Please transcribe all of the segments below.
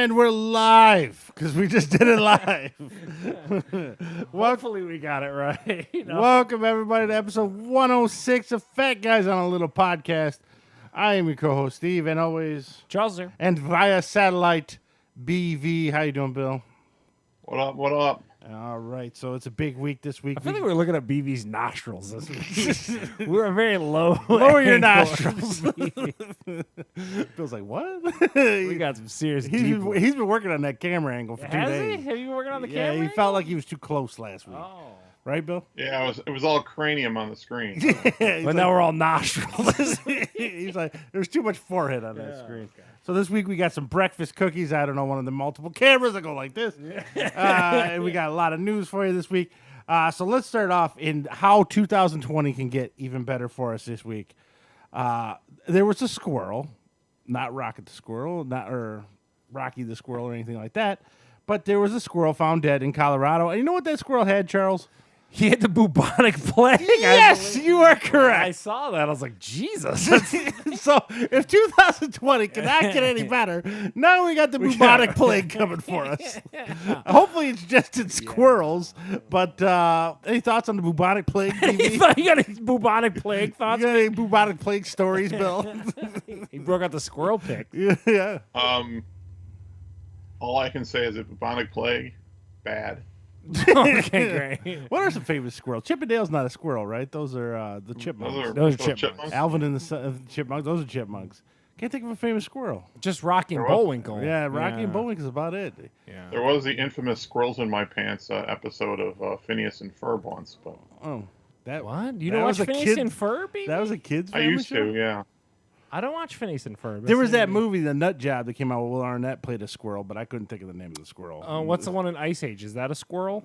And we're live because we just did it live. Hopefully we got it right. Welcome everybody to episode 106 of Fat Guys on a Little Podcast. I am your co-host Steve, and always Charles there. and via satellite BV. How you doing, Bill? What up? What up? All right, so it's a big week this week. I feel like we're looking at BV's nostrils this week. We're very low. Lower your angle. nostrils. Bill's like, what? We got some serious He's deep been working on that camera angle for 2 Has days. he? Have you been working on the Yeah, camera? he felt like he was too close last week. Oh. Right, Bill? Yeah, it was all cranium on the screen. But now we're all nostrils. He's like, there's too much forehead on that screen. Okay. So this week we got some breakfast cookies. I don't know, one of the multiple cameras that go like this. And we got a lot of news for you this week. So let's start off in how 2020 can get even better for us this week. There was a squirrel, not Rocket the Squirrel, or Rocky the Squirrel or anything like that, but there was a squirrel found dead in Colorado. And you know what that squirrel had, Charles? He had the bubonic plague. Yes, you are correct. I saw that. I was like, Jesus. So if 2020 cannot get any better, now we got the bubonic plague coming for us. Hopefully it's just in squirrels. But any thoughts on the bubonic plague, TV? You got any bubonic plague You thoughts? got any bubonic plague stories, Bill? He broke out the squirrel pick. Yeah. All I can say is that bubonic plague, bad. Okay, great. What are some famous squirrels? Chippendale's not a squirrel, right? Those are the chipmunks. Those are chipmunks. Alvin and the chipmunks. Those are chipmunks. Can't think of a famous squirrel. Just Rocky and Bullwinkle. Yeah, Rocky and Bullwinkle is about it. Yeah. There was the infamous Squirrels in My Pants episode of Phineas and Ferb once, but Oh, that What? You that don't watch was a Phineas kid- and Ferb, baby? That was a kid's I family used show? to, yeah. I don't watch Phineas and Ferb. There was That's that movie, The Nut Job, that came out where Will Arnett played a squirrel, but I couldn't think of the name of the squirrel. What's the one in Ice Age? Is that a squirrel?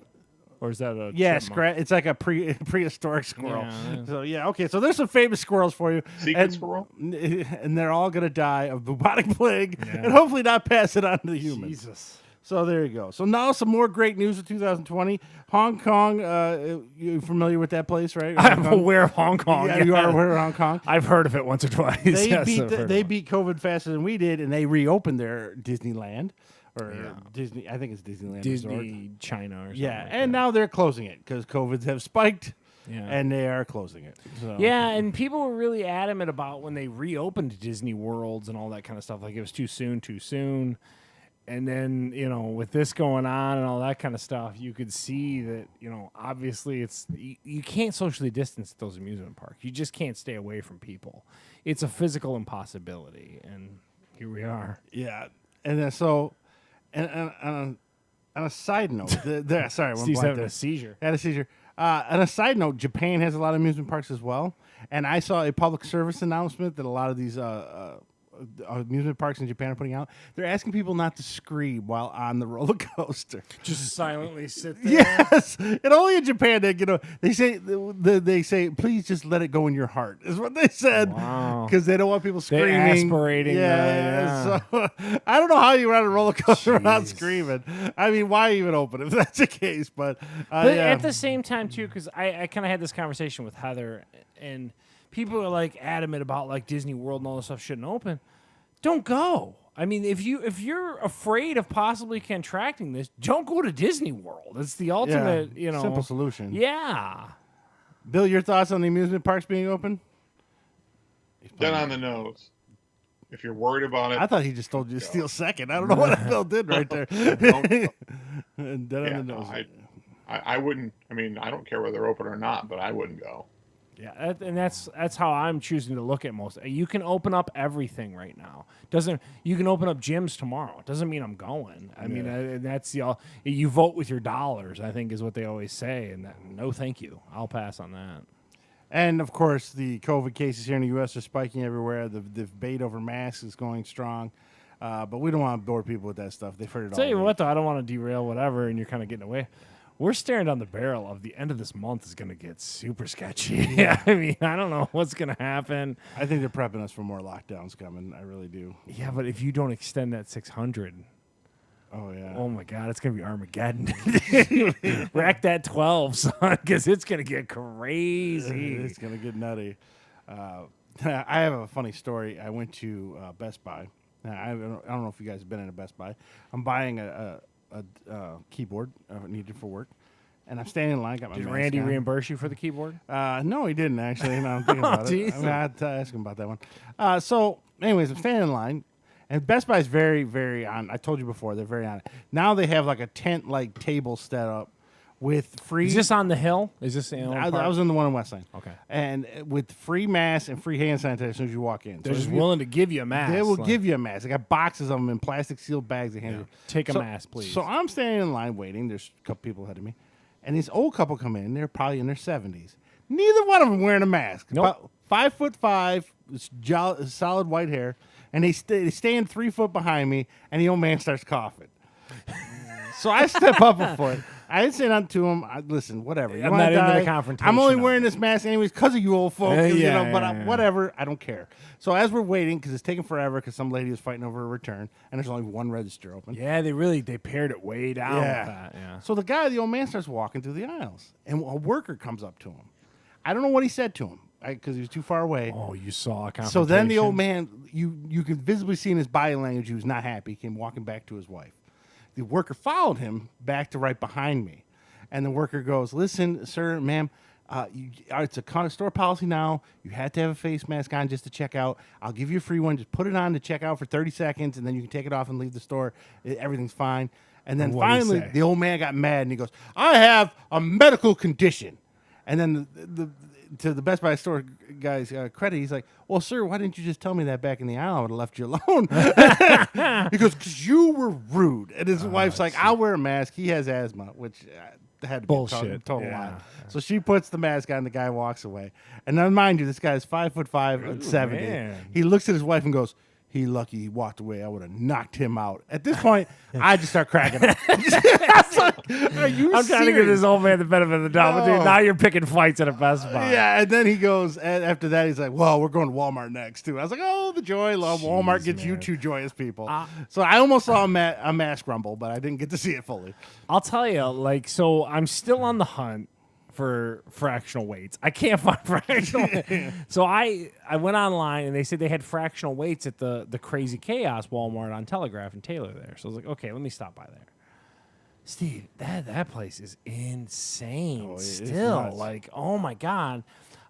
Or is that a Yeah, chipmunk? it's like a prehistoric squirrel. Yeah. So yeah, okay. So there's some famous squirrels for you, Secret squirrel? and they're all gonna die of bubonic plague, and hopefully not pass it on to the humans. Jesus. So there you go. So now some more great news of 2020. Hong Kong, you familiar with that place, right? I'm aware of Hong Kong. Yeah, you are aware of Hong Kong. I've heard of it once or twice. They Yes, beat I've heard they of it. beat COVID faster than we did, and they reopened their Disneyland or Disney. I think it's Disneyland Resort. Disney China or something. Yeah, like and that. now they're closing it because COVIDs have spiked, Yeah. and they are closing it. So. Yeah, and people were really adamant about when they reopened Disney Worlds and all that kind of stuff. Like it was too soon. And then, with this going on and all that kind of stuff, you could see that, obviously you can't socially distance at those amusement parks. You just can't stay away from people. It's a physical impossibility. And here we are. Yeah, and then so, and on a side note, sorry, I went Steve's blank having there. a seizure. Had a seizure. On a side note, Japan has a lot of amusement parks as well, and I saw a public service announcement that a lot of these amusement parks in Japan are putting out. They're asking people not to scream while on the roller coaster. Just silently sit there. Yes, and only in Japan they say please just let it go in your heart is what they said because they don't want people They're screaming. aspirating. Yeah. So I don't know how you ride a roller coaster without screaming. I mean, why even open if that's the case? But At the same time, too, because I kind of had this conversation with Heather, and people are like adamant about like Disney World and all this stuff shouldn't open. Don't go. I mean, if you're afraid of possibly contracting this, don't go to Disney World. It's the ultimate, simple solution. Yeah. Bill, your thoughts on the amusement parks being open? Dead on the nose. If you're worried about it, I thought he just told you to steal second. I don't know what Bill did right there. And dead on the nose. I wouldn't. I mean, I don't care whether they're open or not, but I wouldn't go. Yeah, and that's how I'm choosing to look at most. You can open up everything right now. You can open up gyms tomorrow. It doesn't mean I'm going. I mean, that's you vote with your dollars, I think is what they always say. And no, thank you. I'll pass on that. And of course, the COVID cases here in the U.S. are spiking everywhere. The debate over masks is going strong, but we don't want to bore people with that stuff. They've heard it all. Tell you what, though, I don't want to derail whatever, and you're kind of getting away. We're staring down the barrel of the end of this month is going to get super sketchy. Yeah, I mean, I don't know what's going to happen. I think they're prepping us for more lockdowns coming. I really do. Yeah, but if you don't extend that 600, oh yeah, oh my God, it's going to be Armageddon. Rack that 12, son, because it's going to get crazy. It's going to get nutty. I have a funny story. I went to Best Buy I don't know if you guys have been in a Best Buy. I'm buying a keyboard needed for work, and I'm standing in line. Got my Did mask Randy on. reimburse you for the keyboard? No, he didn't actually. No, I'm thinking about it. Jeez. I'm gonna have to ask him about that one. So, anyways, I'm standing in line, and Best Buy is very, very on. I told you before, they're very on it. Now they have like a tent-like table set up with free. Is this on the hill? Is this in I was in the one in West Side. Okay. And with free masks and free hand sanitizer as soon as you walk in. They're So just if you- willing to give you a mask. They will like, give you a mask. They got boxes of them in plastic sealed bags. They hand you. Take a So- mask, please. So I'm standing in line waiting. There's a couple people ahead of me. And this old couple come in. They're probably in their 70s. Neither one of them wearing a mask. Nope. About 5'5", solid white hair. And they stand 3 foot behind me. And the old man starts coughing. So I step up before it. I didn't say nothing to him. Listen, whatever. You I'm wanna not into die? the confrontation I'm only of wearing it. this mask anyways because of you old folks. Yeah. Whatever. I don't care. So as we're waiting, because it's taking forever because some lady was fighting over a return, and there's only one register open. Yeah, they pared it way down with that. Yeah. So the old man starts walking through the aisles, and a worker comes up to him. I don't know what he said to him because he was too far away. Oh, you saw a confrontation. So then the old man, you could visibly see in his body language, he was not happy. He came walking back to his wife. The worker followed him back to right behind me. And the worker goes, listen, sir, ma'am, it's a store policy now. You had to have a face mask on just to check out. I'll give you a free one. Just put it on to check out for 30 seconds, and then you can take it off and leave the store. Everything's fine. And then What'd he finally, say? the old man got mad, and he goes, I have a medical condition. And then to the Best Buy store guy's credit, he's like, well, sir, why didn't you just tell me that back in the aisle? I would have left you alone. He goes, because you were rude. And his wife's like, I'll wear a mask. He has asthma, which had to be Bullshit. a total Yeah. lie. So she puts the mask on, the guy walks away. And now, mind you, this guy's 5'5" and 70. man. He looks at his wife and goes, he lucky he walked away. I would have knocked him out. At this point, I just start cracking up. I was like, are you I'm trying to give serious? this old man the benefit of the doubt, but dude, No. now you're picking fights at a Best Buy. Yeah, and then he goes, after that, he's like, well, we're going to Walmart next, too. I was like, oh, the joy. Walmart gets you man. two joyous people. So I almost saw a mask rumble, but I didn't get to see it fully. I'll tell you, so I'm still on the hunt for fractional weights. I can't find fractional weights. So I went online, and they said they had fractional weights at the Crazy Chaos Walmart on Telegraph and Taylor there. So I was like, okay, let me stop by there. Steve, that place is insane it is still. nuts. Like, oh, my God.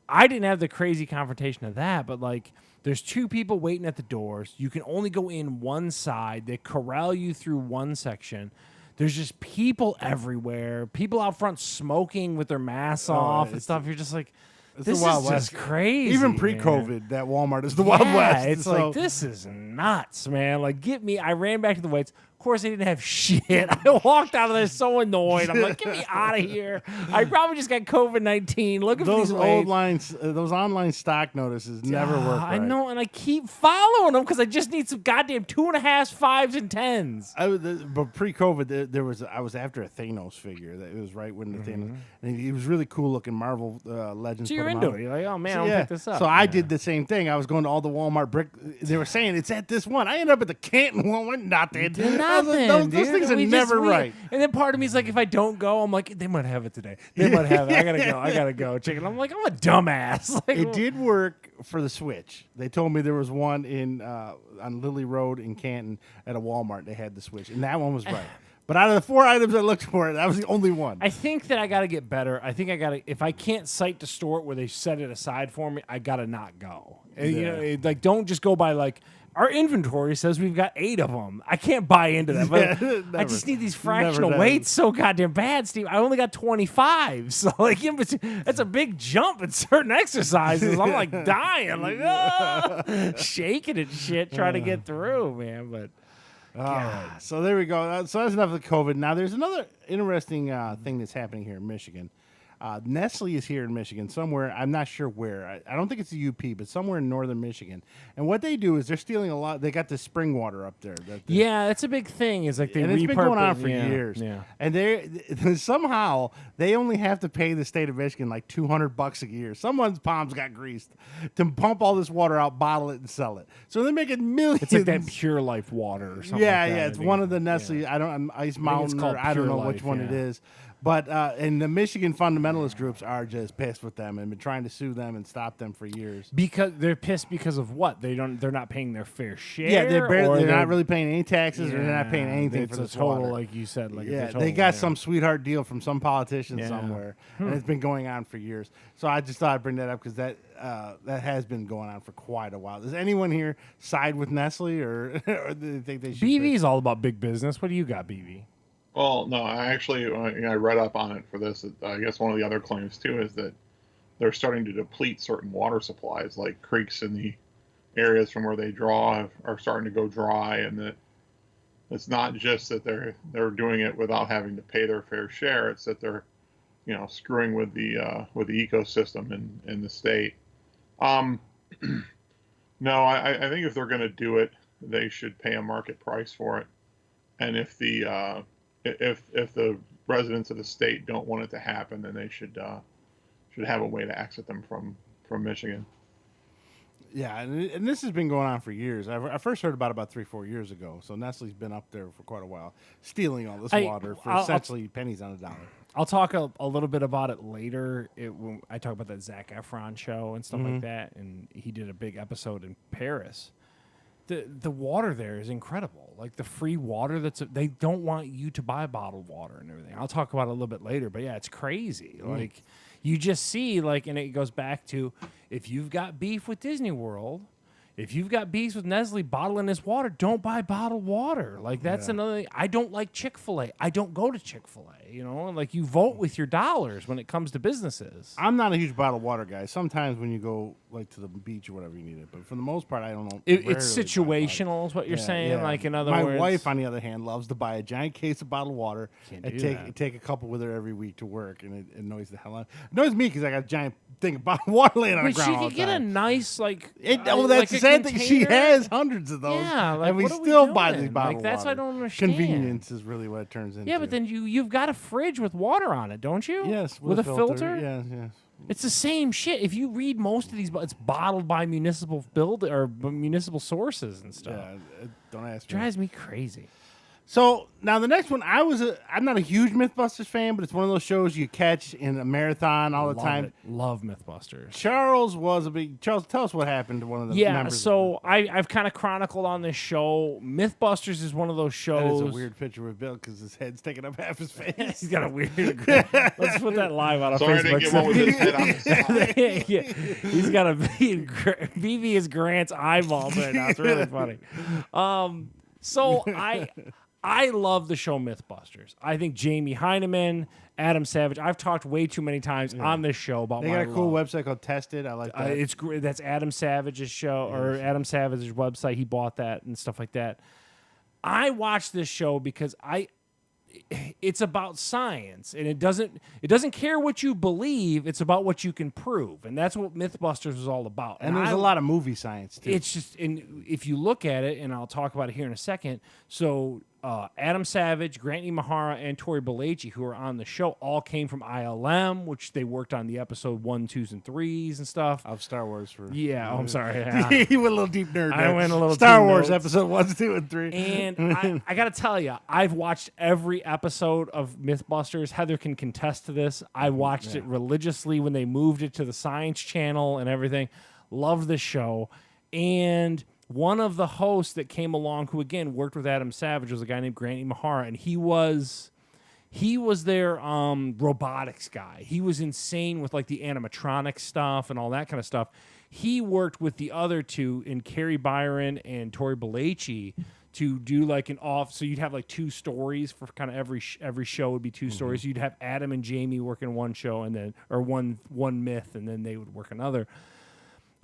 I didn't have the crazy confrontation of that, but, like, there's two people waiting at the doors. You can only go in one side. They corral you through one section. There's just people everywhere. People out front smoking with their masks off and stuff. You're just like, this the Wild is just West. crazy. Even man. pre-COVID, that Walmart is the Wild West. It's So- like, this is nuts, man. Like, get me. I ran back to the weights. Of course, they didn't have shit. I walked out of there so annoyed. I'm like, get me out of here. I probably just got COVID-19. Looking for Those these old weights. lines, those online stock notices never work right. I know, and I keep following them because I just need some goddamn 2.5s, 5s, and 10s. But pre-COVID, I was after a Thanos figure. That it was right when the Thanos, and he was really cool looking. Marvel Legends. So you're put him into out. it. You're like, oh, man, So, I'll yeah. pick this up. So I Yeah. did the same thing. I was going to all the Walmart brick. They were saying it's at this one. I ended up at the Canton Walmart. Nothing. I was like, Nothing, those things are We never right. And then part of me is like, if I don't go, I'm like, they might have it today. They might have it. I gotta go. Chicken. I'm like, I'm a dumbass. Like, It did work for the Switch. They told me there was one in on Lily Road in Canton at a Walmart. They had the Switch, and that one was right. But out of the 4 items I looked for, that was the only one. I think that I gotta get better. I think I gotta. If I can't cite to store it where they set it aside for me, I gotta not go. And, you know, like, don't just go by like. Our inventory says we've got 8 of them. I can't buy into that. But I just need these fractional does. weights so goddamn bad, Steve. I only got 25. So, like, that's a big jump in certain exercises. I'm, like, dying. Like, shaking and shit, trying to get through, man. But, All right. So there we go. So that's enough of the COVID. Now, there's another interesting thing that's happening here in Michigan. Nestle is here in Michigan somewhere. I'm not sure where. I don't think it's the UP, but somewhere in northern Michigan. And what they do is they're stealing a lot. They got the spring water up there. yeah, that's a big thing. Is like they and it's been going on repurpose- for yeah, years. Yeah. And they somehow they only have to pay the state of Michigan like $200 a year. Someone's palms got greased to pump all this water out, bottle it, and sell it. So they're making millions. It's like that Pure Life water or something. Yeah, like that, yeah. I It's think. one of the Nestle. I don't. Ice Mountain. called Or I don't Pure know which Life, one it yeah. is. But and the Michigan fundamentalist groups are just pissed with them and been trying to sue them and stop them for years. Because they're pissed because of what? They're not paying their fair share. Yeah, they're not really paying any taxes, or they're not paying anything for the this total, water. like you said. Like Yeah, they got some sweetheart deal from some politician somewhere, and it's been going on for years. So I just thought I'd bring that up because that has been going on for quite a while. Does anyone here side with Nestle, or do they think they should? BV is all about big business. What do you got, BV? Well, no, I read up on it for this. I guess one of the other claims too is that they're starting to deplete certain water supplies, like creeks in the areas from where they draw are starting to go dry, and that it's not just that they're doing it without having to pay their fair share. It's that they're, screwing with the ecosystem in the state. No, I think if they're going to do it, they should pay a market price for it, and if the residents of the state don't want it to happen, then they should have a way to exit them from Michigan. Yeah, and this has been going on for years. I first heard about 3-4 years ago. So Nestle's been up there for quite a while, stealing all this water for essentially pennies on a dollar. I'll talk a little bit about it later. When I talk about that Zac Efron show and stuff like that, and he did a big episode in Paris. The water there is incredible. Like the free water they don't want you to buy bottled water and everything. I'll talk about it a little bit later, but yeah, it's crazy. Like you just see and it goes back to if you've got beef with Disney World, if you've got beef with Nestle bottling this water, don't buy bottled water. Like that's another thing. I don't like Chick-fil-A. I don't go to Chick-fil-A. Like you vote with your dollars when it comes to businesses. I'm not a huge bottled water guy. Sometimes when you go like to the beach or whatever, you need it. But for the most part, I don't know. It's situational, is what you're saying. Yeah. Like in other words, my wife, on the other hand, loves to buy a giant case of bottled water and take a couple with her every week to work, and it annoys the hell out. It annoys me because I got a giant thing of bottled water laying on the ground. But she could get a nice that's the sad thing. She has hundreds of those. Yeah, and we still buy these bottled that's water. What I don't understand. Convenience is really what it turns into. Yeah, but then you've got a fridge with water on it, don't you? Yes, with a filter. Yes. It's the same shit. If you read most of these, it's bottled by municipal municipal sources and stuff. Yeah, don't ask me. Drives me crazy. So now the next one, I'm not a huge MythBusters fan, but it's one of those shows you catch in a marathon all the time. Love MythBusters. Charles, tell us what happened to one of the members. Yeah, so I've kind of chronicled on this show. MythBusters is one of those shows. That is a weird picture with Bill because his head's taking up half his face. He's got a weird. Let's put that live on Facebook. Sorry, I didn't get one with his head on the side. Yeah, he's got a BB is Grant's eyeballs right now. It's really funny. So I love the show MythBusters. I think Jamie Hyneman, Adam Savage. I've talked way too many times on this show about. They got a cool website called Tested. I like that. It's great. That's Adam Savage's show or Adam Savage's website. He bought that and stuff like that. I watch this show because it's about science, and it doesn't care what you believe. It's about what you can prove, and that's what MythBusters was all about. And there's a lot of movie science too. It's just, and if you look at it, and I'll talk about it here in a second. So Adam Savage, Grant Imahara, and Tori Belleci, who are on the show, all came from ILM, which they worked on the episode 1, 2s, and 3s and stuff of Star Wars. I'm sorry. He went a little deep nerd. I went a little Star deep Wars notes. episode 1, 2, and 3. And I got to tell you, I've watched every episode of MythBusters. Heather can contest to this. I watched it religiously when they moved it to the Science Channel and everything. Love the show. And one of the hosts that came along, who again worked with Adam Savage, was a guy named Grant Imahara, and he was their robotics guy. He was insane with like the animatronic stuff and all that kind of stuff. He worked with the other two, in Carrie Byron and Tori Belleci, to do like so you'd have like 2 stories for kind of every show would be 2 stories. You'd have Adam and Jamie working one show, and then one myth, and then they would work another.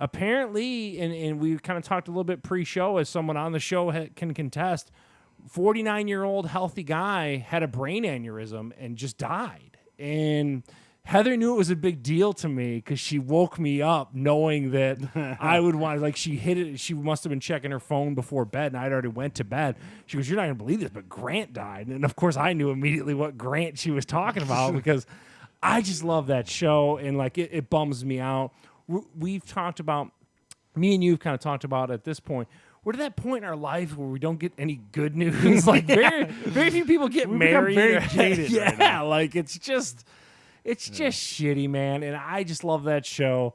Apparently, and we kind of talked a little bit pre-show, as someone on the show can contest, 49-year-old healthy guy had a brain aneurysm and just died. And Heather knew it was a big deal to me because she woke me up knowing that I would want, like, she hit it. She must have been checking her phone before bed, and I'd already went to bed. She goes, "You're not going to believe this, but Grant died." And of course, I knew immediately what Grant she was talking about because I just love that show, and like it bums me out. We've talked about, me and you've kind of talked about at this point, we're to that point in our life where we don't get any good news. Like very few people get married. Very jaded. Yeah, right now. like it's just shitty, man. And I just love that show.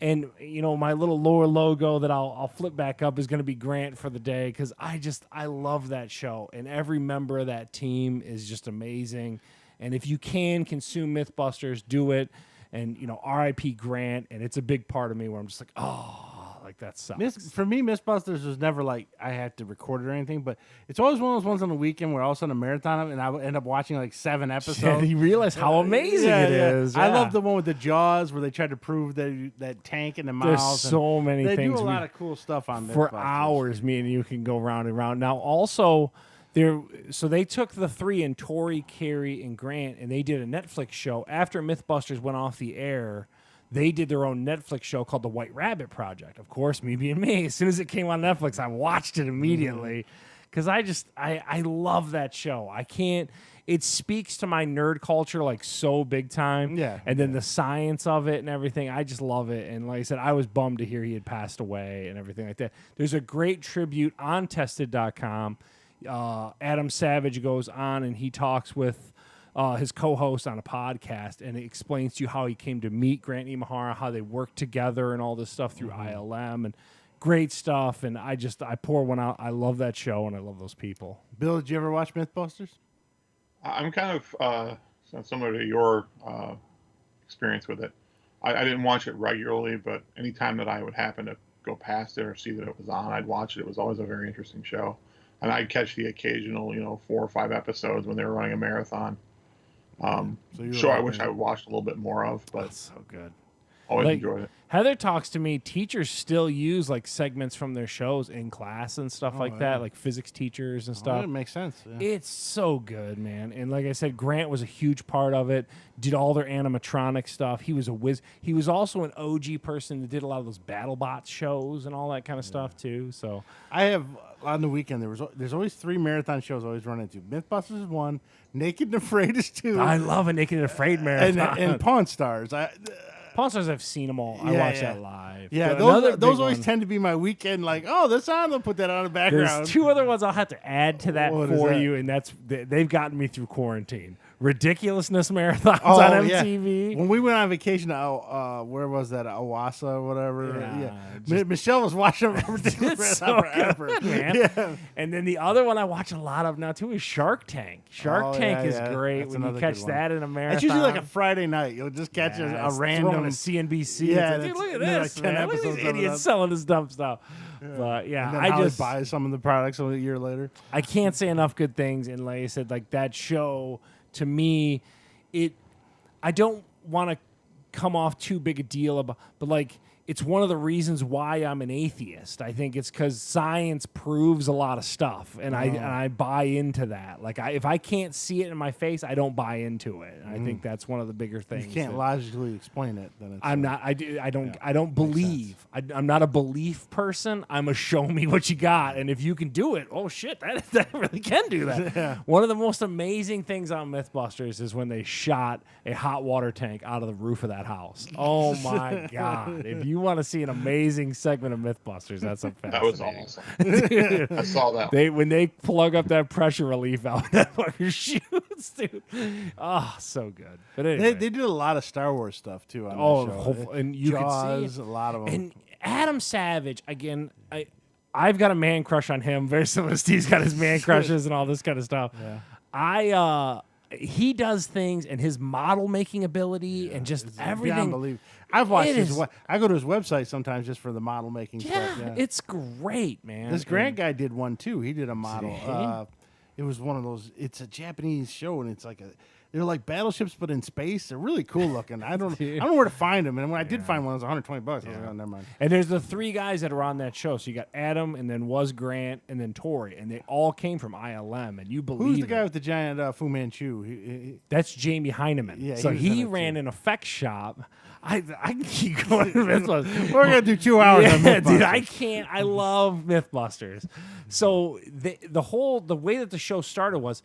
And my little lower logo that I'll flip back up is going to be Grant for the day, because I love that show, and every member of that team is just amazing. And if you can consume Mythbusters, do it. And R.I.P. Grant, and it's a big part of me where I'm just like, oh. Like that sucks. For me, Mythbusters was never like I had to record it or anything, but it's always one of those ones on the weekend where all of a sudden a marathon, and I would end up watching like 7 episodes. Yeah, you realize how amazing it is. I Yeah. love the one with the Jaws where they tried to prove that tank in the mouth. There's so many they things. They do a lot of cool stuff on for Mythbusters. hours. Me and you can go round and round. Now, also, so they took the 3 and Tori, Carrie, and Grant, and they did a Netflix show after Mythbusters went off the air. They did their own Netflix show called The White Rabbit Project. Of course, me being me, as soon as it came on Netflix, I watched it immediately because I love that show. It speaks to my nerd culture like so big time. Yeah. And then the science of it and everything, I just love it. And like I said, I was bummed to hear he had passed away and everything like that. There's a great tribute on Tested.com. Adam Savage goes on and he talks with his co-host on a podcast, and it explains to you how he came to meet Grant Imahara, how they worked together and all this stuff through ILM, and great stuff. And I pour one out. I love that show, and I love those people. Bill, did you ever watch Mythbusters? I'm kind of similar to your experience with it. I didn't watch it regularly, but anytime that I would happen to go past it or see that it was on, I'd watch it. It was always a very interesting show. And I'd catch the occasional, 4 or 5 episodes when they were running a marathon. Sure, I wish I watched a little bit more of, but That's so good. always Like, enjoyed it. Heather talks to me. Teachers still use like segments from their shows in class and stuff like that, like physics teachers and stuff. It makes sense. Yeah. It's so good, man. And like I said, Grant was a huge part of it. Did all their animatronic stuff. He was a whiz. He was also an OG person that did a lot of those BattleBots shows and all that kind of stuff too. So I have on the weekend there's always 3 marathon shows I always run into. Mythbusters is 1, Naked and Afraid is 2. I love a Naked and Afraid marathon. and Pawn Stars. Pawn Stars, I've seen them all. I watched that live. Yeah, But those always tend to be my weekend. Like, oh, this on, they'll put that on the background. There's 2 other ones I'll have to add to that What is for that? you, and they've gotten me through quarantine. Ridiculousness marathons on MTV. When we went on vacation to where was that, Owassa or whatever? Yeah, Michelle was watching Ridiculous It's Marathon so forever. good, man. Yeah. And then the other one I watch a lot of now too is Shark Tank. Shark Tank is great That's when you another catch good one. that in a marathon. It's usually like a Friday night. You'll just catch a It's random on a CNBC. Yeah, It's like, dude, look at that's- this, like 10 man. Look at episodes these of it idiots up. selling this dumb stuff. But yeah, And then I how just they buy some of the products a year later. I can't say enough good things. And like I said, like that show to me, I don't want to come off too big a deal about, but like it's one of the reasons why I'm an atheist. I think it's because science proves a lot of stuff, and I buy into that. Like if I can't see it in my face, I don't buy into it. And I think that's one of the bigger things. You can't logically explain it. Then it's I'm not. I don't believe. I'm not a belief person. I'm a show me what you got, and if you can do it, oh shit, that really can do that. Yeah. One of the most amazing things on MythBusters is when they shot a hot water tank out of the roof of that house. Oh my god! If you want to see an amazing segment of MythBusters, that's a That was fascinating. awesome. I saw that. When they plug up that pressure relief out, that fucker shoots, dude. Oh, so good. But anyway. They did a lot of Star Wars stuff too on that show. And you Jaws, could see a lot of them. And Adam Savage, again, I've got a man crush on him. Very similar to Steve's got his man crushes and all this kind of stuff. Yeah. He does things, and his model making ability and just everything. Unbelievable. I've watched It is- I go to his website sometimes just for the model making stuff. Yeah. It's great, man. This Grant guy did one too. He did a model. Did It was one of those. It's a Japanese show, and it's like they're like battleships, but in space. They're really cool looking. I don't know where to find them. And when I did find one, it was $120. I was like, oh, never mind. And there's the 3 guys that are on that show. So you got Adam, and then was Grant, and then Tori, and they all came from ILM. And you believe Who's the it. guy with the giant Fu Manchu? That's Jamie Heineman. Yeah, so he was in he it, ran too. an effects shop. I can keep going. We're gonna do 2 hours. on Yeah, dude, Mythbusters. I can't. I love Mythbusters. So the way that the show started was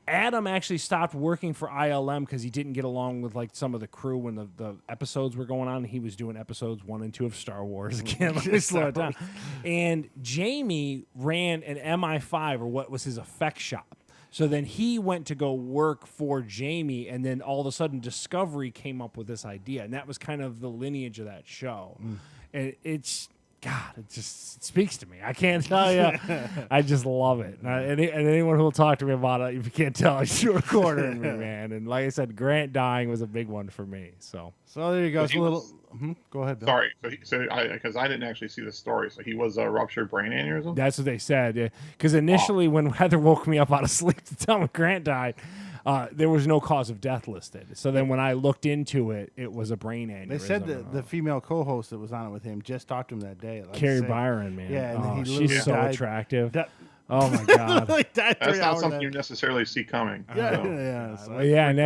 Adam actually stopped working for ILM because he didn't get along with like some of the crew when the episodes were going on. He was doing episodes 1 and 2 of Star Wars again. Let me slow it down. And Jamie ran an MI5 or what was his effects shop. So then he went to go work for Jamie, and then all of a sudden Discovery came up with this idea, and that was kind of the lineage of that show. And it's. God, it just speaks to me. I can't tell you. I just love it. And anyone who will talk to me about it, if you can't tell, it's short-quartering me, man. And like I said, Grant dying was a big one for me. So there you go. It's a little. Go ahead, Bill. Sorry. Because I didn't actually see the story. So he was a ruptured brain aneurysm? That's what they said. Because initially, when Heather woke me up out of sleep to tell me Grant died, there was no cause of death listed. So then when I looked into it, it was a brain aneurysm. They said the female co-host that was on it with him just talked to him that day. Like Carrie Byron, man. Yeah, and she's so attractive. Oh my God. That's not something you necessarily see coming. Yeah. So and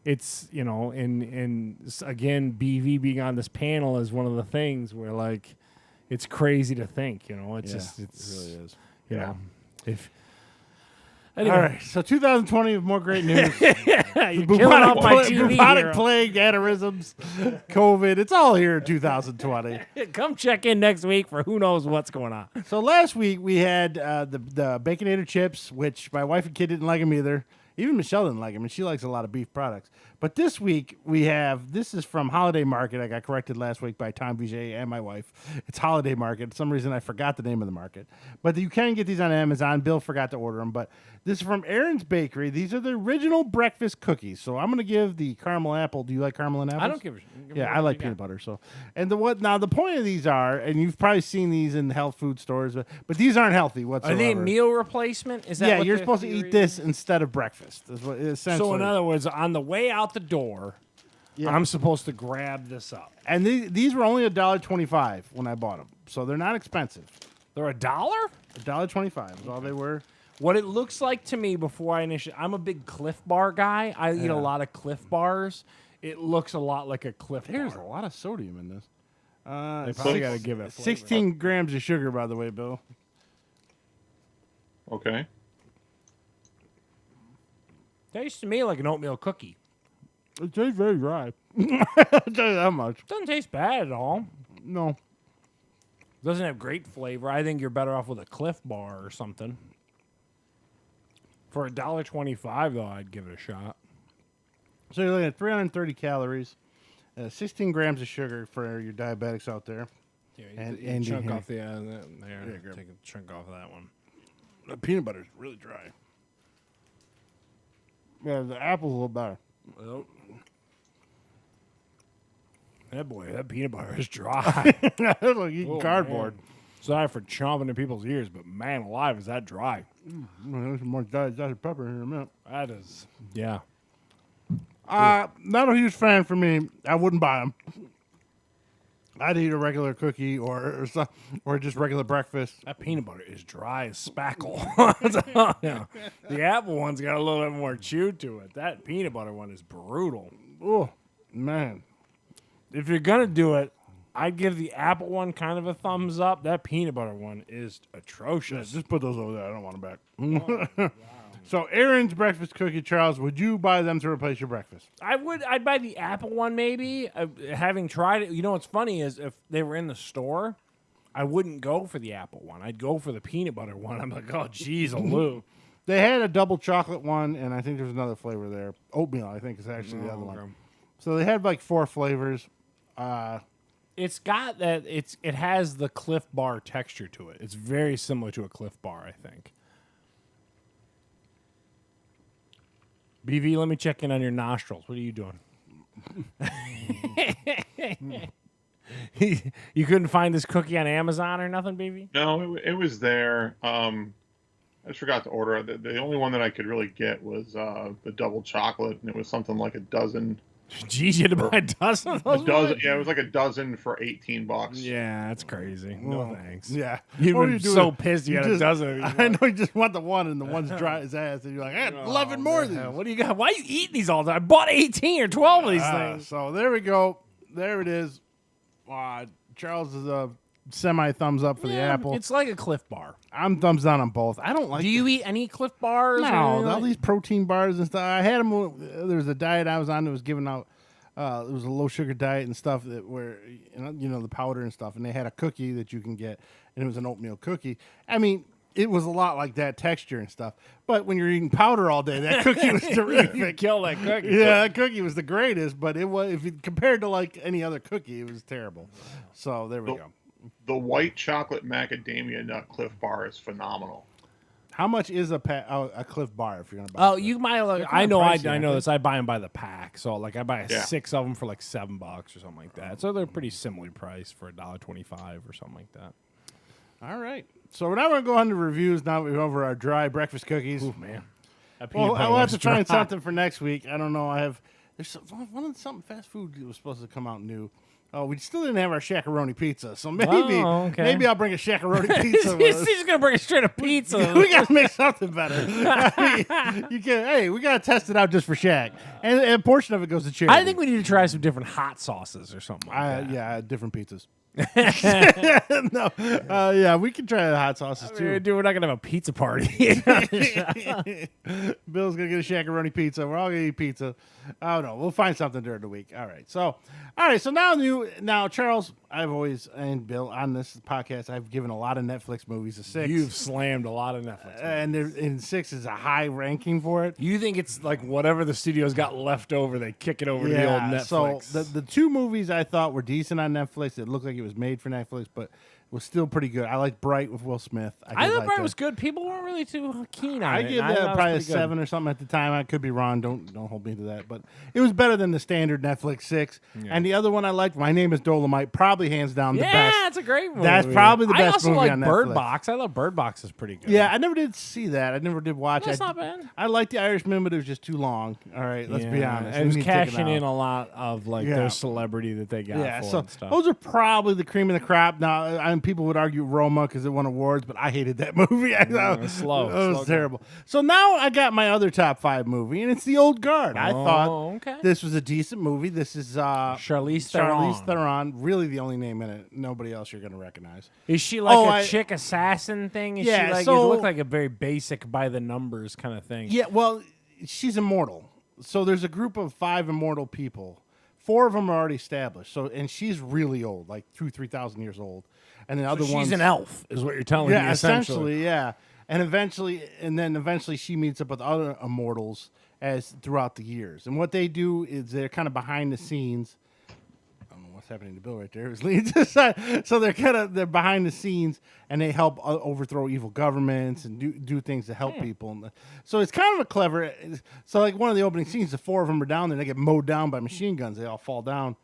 it's you know, and again, BV being on this panel is one of the things where like it's crazy to think, you know. It's it really is. You know, if. Anyway. All right, so 2020 with more great news. Bubonic plague, aneurysms, COVID. It's all here in 2020. Come check in next week for who knows what's going on. So last week we had the Baconator chips, which my wife and kid didn't like them either. Even Michelle didn't like them, and she likes a lot of beef products. But this week we have, this is from Holiday Market. I got corrected last week by Tom Vijay and my wife. It's Holiday Market. For some reason I forgot the name of the market. But you can get these on Amazon. Bill forgot to order them. But this is from Aaron's Bakery. These are the original breakfast cookies. So I'm going to give the caramel apple. Do you like caramel and apples? I don't give a Yeah, I like peanut butter. So, and the point of these are, and you've probably seen these in health food stores, but these aren't healthy whatsoever. Are they a meal replacement? Is that what you're supposed to eat this instead of breakfast. Is what, essentially. So in other words, on the way out the door, I'm supposed to grab this up. And these were only $1.25 when I bought them, so they're not expensive. They're $1? $1.25 is all they were. What it looks like to me before I initially, I'm a big Cliff Bar guy. I eat a lot of Cliff Bars. It looks a lot like a Cliff Bar. There's a lot of sodium in this. They probably got to give it 16 grams of sugar, by the way, Bill. Okay. Tastes to me like an oatmeal cookie. It tastes very dry. I'll tell you that much. Doesn't taste bad at all. No. Doesn't have great flavor. I think you're better off with a Cliff Bar or something. For $1.25, though, I'd give it a shot. So you're looking at 330 calories, 16 grams of sugar for your diabetics out there. Yeah, and chunk off take a chunk off of that one. The peanut butter is really dry. Yeah, the apple's a little better. Well, that peanut butter is dry. It's like eating cardboard. Man. Sorry for chomping in people's ears, but man alive, is that dry? There's more Dr. Pepper here in a minute. That is, yeah. Not a huge fan for me. I wouldn't buy them. I'd eat a regular cookie or just regular breakfast. That peanut butter is dry as spackle. Yeah. The apple one's got a little bit more chew to it. That peanut butter one is brutal. Oh, man. If you're going to do it, I'd give the apple one kind of a thumbs up. That peanut butter one is atrocious. Yeah, just put those over there. I don't want them back. Oh, wow. So, Aaron's breakfast cookie, Charles, would you buy them to replace your breakfast? I would. I'd buy the apple one maybe. Having tried it, you know what's funny is if they were in the store, I wouldn't go for the apple one. I'd go for the peanut butter one. I'm like, oh, geez, Lou. They had a double chocolate one, and I think there's another flavor there. Oatmeal, I think, is actually the other one. So they had like 4 flavors. It's got that. It has the Cliff Bar texture to it. It's very similar to a Cliff Bar, I think. BV, let me check in on your nostrils. What are you doing? You couldn't find this cookie on Amazon or nothing, BV? No, it was there. I just forgot to order it. The only one that I could really get was the double chocolate, and it was something like a dozen. Geez, you had to buy a dozen of those? Yeah, it was like a dozen for $18. Yeah, that's crazy. No thanks. Yeah. You've been so pissed you got a dozen. I know you just want the one, and the one's dry as ass, and you're like, I had 11 more of these. What do you got? Why are you eating these all the time? I bought 18 or 12 of these things. So there we go. There it is. Charles is semi thumbs up for the apple. It's like a Cliff Bar. I'm thumbs down on both. I don't like. Do you eat any Cliff Bars? No, or all these protein bars and stuff. I had them. There was a diet I was on that was giving out. It was a low sugar diet and stuff that where the powder and stuff, and they had a cookie that you can get, and it was an oatmeal cookie. I mean, it was a lot like that texture and stuff. But when you're eating powder all day, that cookie was terrific. You kill that cookie. Yeah, that cookie was the greatest. But it was, if you compared to like any other cookie, it was terrible. So there we go. The white chocolate macadamia nut Cliff Bar is phenomenal. How much is a Cliff Bar if you're gonna buy? Oh, you might. I know this. I buy them by the pack. So like I buy 6 of them for like $7 or something like that. So they're pretty similarly priced for $1.25 or something like that. All right. So we're now going to go on to reviews. Now we're over our dry breakfast cookies. Ooh, man. Well, I'll have to find something for next week. I don't know. There's something fast food that was supposed to come out new. Oh, we still didn't have our shakaroni pizza, so maybe maybe I'll bring a shakaroni pizza. He's just gonna bring a straight up pizza. We gotta make something better. We gotta test it out just for Shaq, and a portion of it goes to charity. I think we need to try some different hot sauces or something. Yeah, different pizzas. We can try the hot sauces too. Dude, we're not gonna have a pizza party. Bill's gonna get a shakaroni pizza. We're all gonna eat pizza. Oh no, we'll find something during the week. All right. So now Charles, I've always, and Bill, on this podcast, I've given a lot of Netflix movies a 6. You've slammed a lot of Netflix movies. And 6 is a high ranking for it. You think it's like whatever the studio's got left over, they kick it over to the old Netflix. So the 2 movies I thought were decent on Netflix. It looked like it was made for Netflix, but was still pretty good. I liked Bright with Will Smith. I thought Bright was good. People weren't really too keen on it. I give that probably a 7 or something at the time. I could be wrong. Don't hold me to that. But it was better than the standard Netflix 6. Yeah. And the other one I liked, My Name is Dolomite, probably hands down the best. Yeah, it's a great movie. That's probably the best movie on Netflix. I also like Bird Box. I love Bird Box. Is pretty good. Yeah, I never did see that. I never did watch it. That's not bad. I liked The Irishman, but it was just too long. All right, let's be honest. It was cashing in a lot of their celebrity that they got for and stuff. Those are probably the cream of the crop. Now, people would argue Roma because it won awards, but I hated that movie. It was slow. It was terrible. So now I got my other top 5 movie, and it's The Old Guard. I thought this was a decent movie. This is Charlize Theron. Really the only name in it. Nobody else you're going to recognize. Is she like a chick assassin thing? Is she like, so, it looked like a very basic by the numbers kind of thing. Yeah, well, she's immortal. So there's a group of 5 immortal people. 4 of them are already established. So, and she's really old, like 3,000 years old. And the other ones, she's an elf, is what you're telling me. Yeah, essentially, yeah. And eventually she meets up with other immortals as throughout the years. And what they do is they're kind of behind the scenes. I don't know what's happening to Bill right there. So they're behind the scenes and they help overthrow evil governments and do things to help people. So it's kind of a clever. So like one of the opening scenes, the 4 of them are down there. And they get mowed down by machine guns. They all fall down.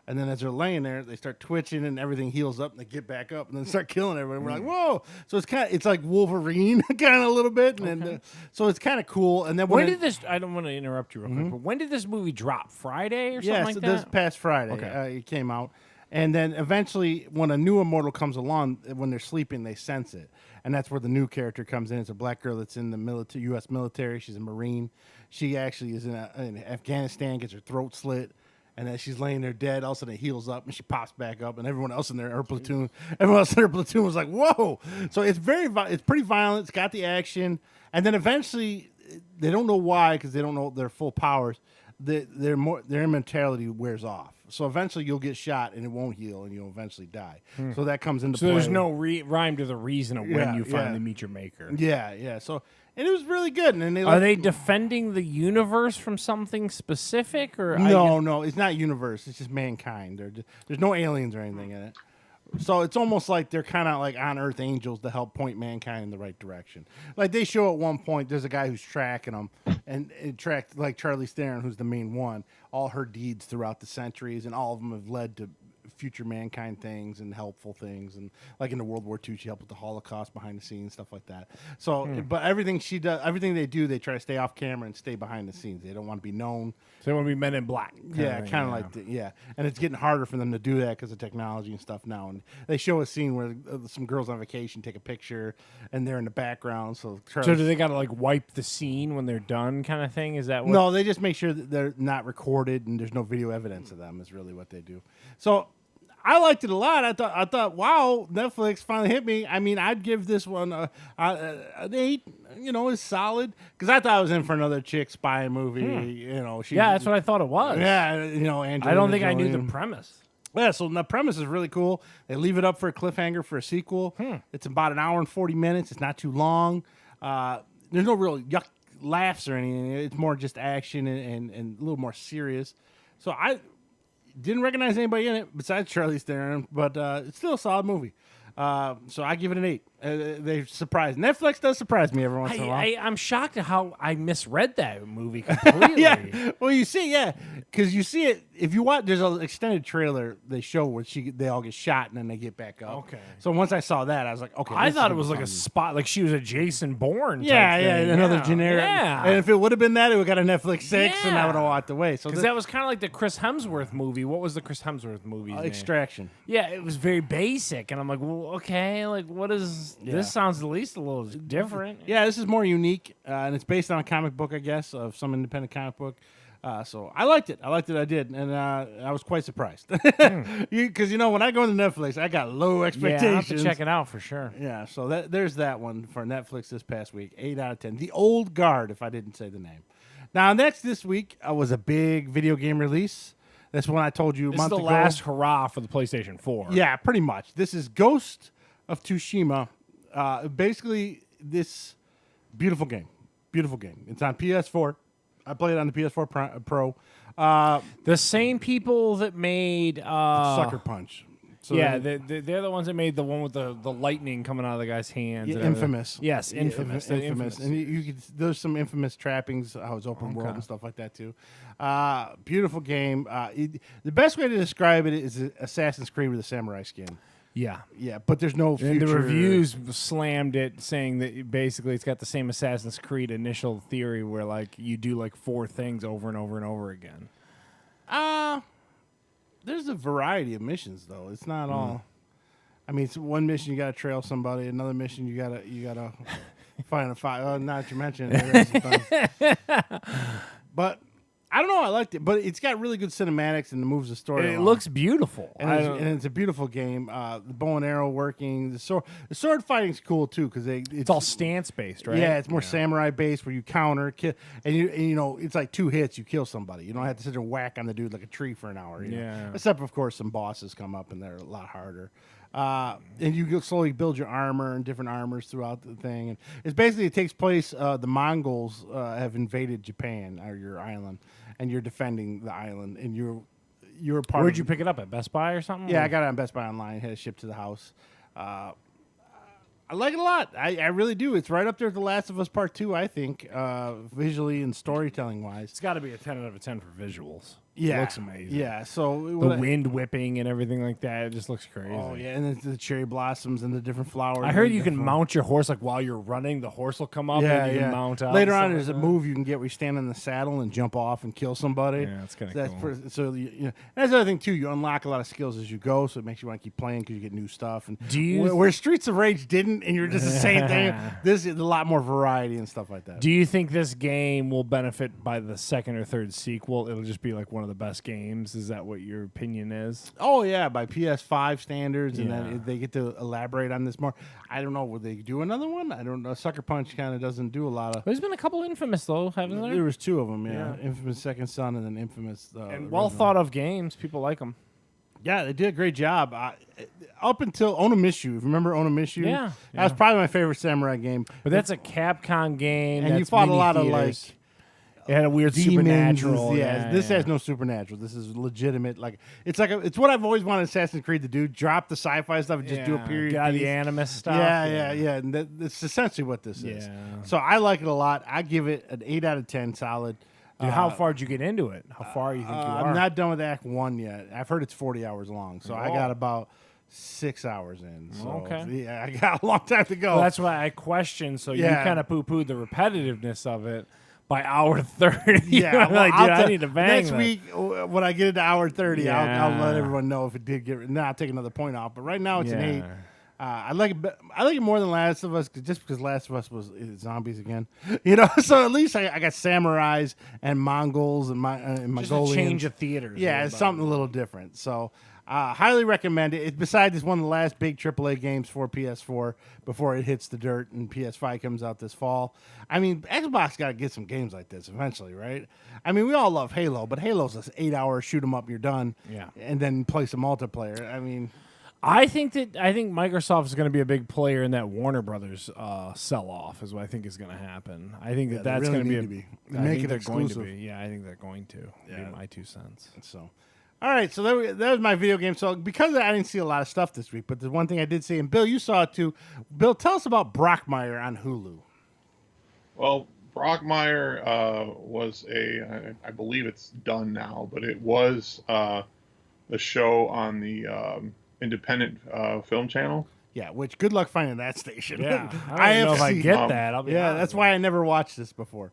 And then as they're laying there, they start twitching and everything heals up and they get back up and then start killing everybody. We're like, whoa. So it's like Wolverine kind of a little bit. And so it's kind of cool. And then when did this, I don't want to interrupt you real quick, but when did this movie drop? Friday or something like that? This past Friday it came out. And then eventually when a new immortal comes along, when they're sleeping, they sense it. And that's where the new character comes in. It's a black girl that's in the U.S. military. She's a Marine. She actually is in Afghanistan, gets her throat slit. And as she's laying there dead, all of a sudden it heals up and she pops back up, and everyone else in her platoon was like, "Whoa!" So it's pretty violent. It's got the action, and then eventually they don't know why because they don't know their full powers. Their immortality wears off. So eventually you'll get shot and it won't heal, and you'll eventually die. So that comes into play. So there's no rhyme to the reason of when you finally meet your maker. Yeah. So. And it was really good. And are they defending the universe from something specific, or no? It's not universe. It's just mankind. There's no aliens or anything in it. So it's almost like they're kind of like on Earth angels to help point mankind in the right direction. Like they show at one point, there's a guy who's tracking them, and it tracked like Charlize Theron, who's the main one. All her deeds throughout the centuries, and all of them have led to future mankind things and helpful things, and like in the World War II, she helped with the Holocaust behind the scenes, stuff like that. So, but everything she does, everything they do, they try to stay off camera and stay behind the scenes. They don't want to be known. So they want to be Men in Black. And it's getting harder for them to do that because of technology and stuff now. And they show a scene where some girls on vacation take a picture, and they're in the background. So do they got to like wipe the scene when they're done, kind of thing? Is that what? No, they just make sure that they're not recorded and there's no video evidence of them. Is really what they do. So. I liked it a lot. I thought, wow, Netflix finally hit me. I mean, I'd give this one an 8. You know, it's solid because I thought I was in for another chick spy movie. You know, that's what I thought it was. Yeah, you know, Angelina I don't think I knew Jolie. the premise. Yeah, so the premise is really cool. They leave it up for a cliffhanger for a sequel. It's about an hour and 40 minutes. It's not too long. There's no real yuck laughs or anything. It's more just action and a little more serious. So I didn't recognize anybody in it besides Charlize Theron, but it's still a solid movie. So I give it an 8. They surprised. Netflix does surprise me every once in a while. I'm shocked at how I misread that movie completely. Yeah. Well, you see, because you see it. If you watch, there's an extended trailer they show where they all get shot and then they get back up. Okay. So once I saw that, I was like, okay. I this thought is it was like a spot, like she was a Jason Bourne. Yeah, type thing. another generic. Yeah. And if it would have been that, it would have got a Netflix 6, and I would have walked away. So because that was kind of like the Chris Hemsworth movie. What was the Chris Hemsworth movie? Extraction. Yeah, it was very basic, and I'm like, well, okay, like what is this? Sounds at least a little different. Yeah, this is more unique, and it's based on a comic book, I guess, of some independent comic book. So I liked it. I did, and I was quite surprised because when I go into Netflix, I got low expectations. Yeah, I have to check it out for sure. Yeah, so there's that one for Netflix this past week. 8 out of 10. The Old Guard, if I didn't say the name. Now, next this week was a big video game release. That's when I told you a month ago. This is the last hurrah for the PlayStation 4. Yeah, pretty much. This is Ghost of Tsushima. Basically, this beautiful game. Beautiful game. It's on PS4. I played it on the PS4 Pro. The same people that made Sucker Punch. So they're the ones that made the one with the lightning coming out of the guy's hands. Yeah, Infamous. Yes, Infamous. Infamous. And you could, there's some Infamous trappings, how it's open world and stuff like that too. Beautiful game. The best way to describe it is Assassin's Creed with a samurai skin. Yeah. Yeah, but there's no future. And the reviews slammed it, saying that basically it's got the same Assassin's Creed initial theory where like you do like 4 things over and over and over again. There's a variety of missions though. It's not all. I mean, it's one mission you got to trail somebody. Another mission you gotta find a fire. Not to mention, but I don't know. I liked it, but it's got really good cinematics and it moves the story. It along. looks beautiful, and it's a beautiful game. The bow and arrow working, the sword fighting's cool too because it's all stance based, right? Yeah, it's more samurai based where you counter, kill, and you know it's like 2 hits you kill somebody. You don't have to sit there and whack on the dude like a tree for an hour. You know? Except of course some bosses come up and they're a lot harder. And you slowly build your armor and different armors throughout the thing. And it's basically it takes place. The Mongols have invaded Japan or your island, and you're defending the island. And you're part. Where'd you pick it up at Best Buy or something? Yeah, I got it on Best Buy online. Had it shipped to the house. I like it a lot. I really do. It's right up there with The Last of Us Part 2, I think, visually and storytelling wise. It's got to be a 10 out of 10 for visuals. Yeah. It looks amazing. Yeah, so the wind whipping and everything like that, it just looks crazy. Oh yeah, and the cherry blossoms and the different flowers. I heard you can mount your horse like while you're running. The horse will come up and you can mount up. Later on, there's a move you can get where you stand in the saddle and jump off and kill somebody. Yeah, that's kind of cool. So that's the other thing too. You unlock a lot of skills as you go, so it makes you want to keep playing because you get new stuff. And where Streets of Rage didn't, and you're just the same thing. This is a lot more variety and stuff like that. Do you think this game will benefit by the second or third sequel? It'll just be like one of the best games. Is that what your opinion is? Oh yeah, by PS5 standards, and then they get to elaborate on this more. I don't know. Will they do another one? I don't know. Sucker Punch kind of doesn't do a lot of. There's been a couple Infamous though, haven't there? There was 2 of them. Yeah, Infamous Second Son and then Infamous. And well thought of games. People like them. Yeah, they did a great job. Up until Onimushu, remember Onimushu? Yeah, that was probably my favorite samurai game. But that's a Capcom game, and you fought a lot of like. It had a weird demons, supernatural. This has no supernatural. This is legitimate. Like it's what I've always wanted Assassin's Creed to do. Drop the sci-fi stuff and just do a period. Get the animus stuff. Yeah. And that's essentially what this is. So I like it a lot. I give it an 8 out of 10 solid. Dude, how far did you get into it? How far you think you are? I'm not done with Act 1 yet. I've heard it's 40 hours long. So I got about 6 hours in. So yeah, I got a long time to go. Well, that's why I questioned. So you kind of poo-pooed the repetitiveness of it. By hour 30, yeah. Well, like, dude, I need to bang next week when I get into hour 30. I'll let everyone know if it did get. Now I'll take another point off, but right now it's an 8. I like it more than Last of Us just because Last of Us was zombies again, So at least I got samurais and Mongols and Mongolians. Just a change of theaters. Yeah, it's something a little different. So Highly recommend it. Besides, it's one of the last big AAA games for PS4 before it hits the dirt and PS5 comes out this fall. I mean, Xbox got to get some games like this eventually, right? I mean, we all love Halo, but Halo's an 8-hour shoot 'em up, you're done. Yeah. And then play some multiplayer. I mean, I think Microsoft is going to be a big player in that Warner Brothers sell off. Is what I think is going to to I think that that's really going to be. I Make think it they're going exclusive. to be. Yeah, I think they're going to. Yeah. Be my 2 cents. So, all right. So that was my video game. So because I didn't see a lot of stuff this week, but the one thing I did see, and Bill, you saw it too. Bill, tell us about on Hulu. Well, Brockmire was I believe it's done now, but it was a show on the independent film channel. Yeah, which good luck finding that station. Yeah, I don't know if I get that. I'll be honest. That's why I never watched this before.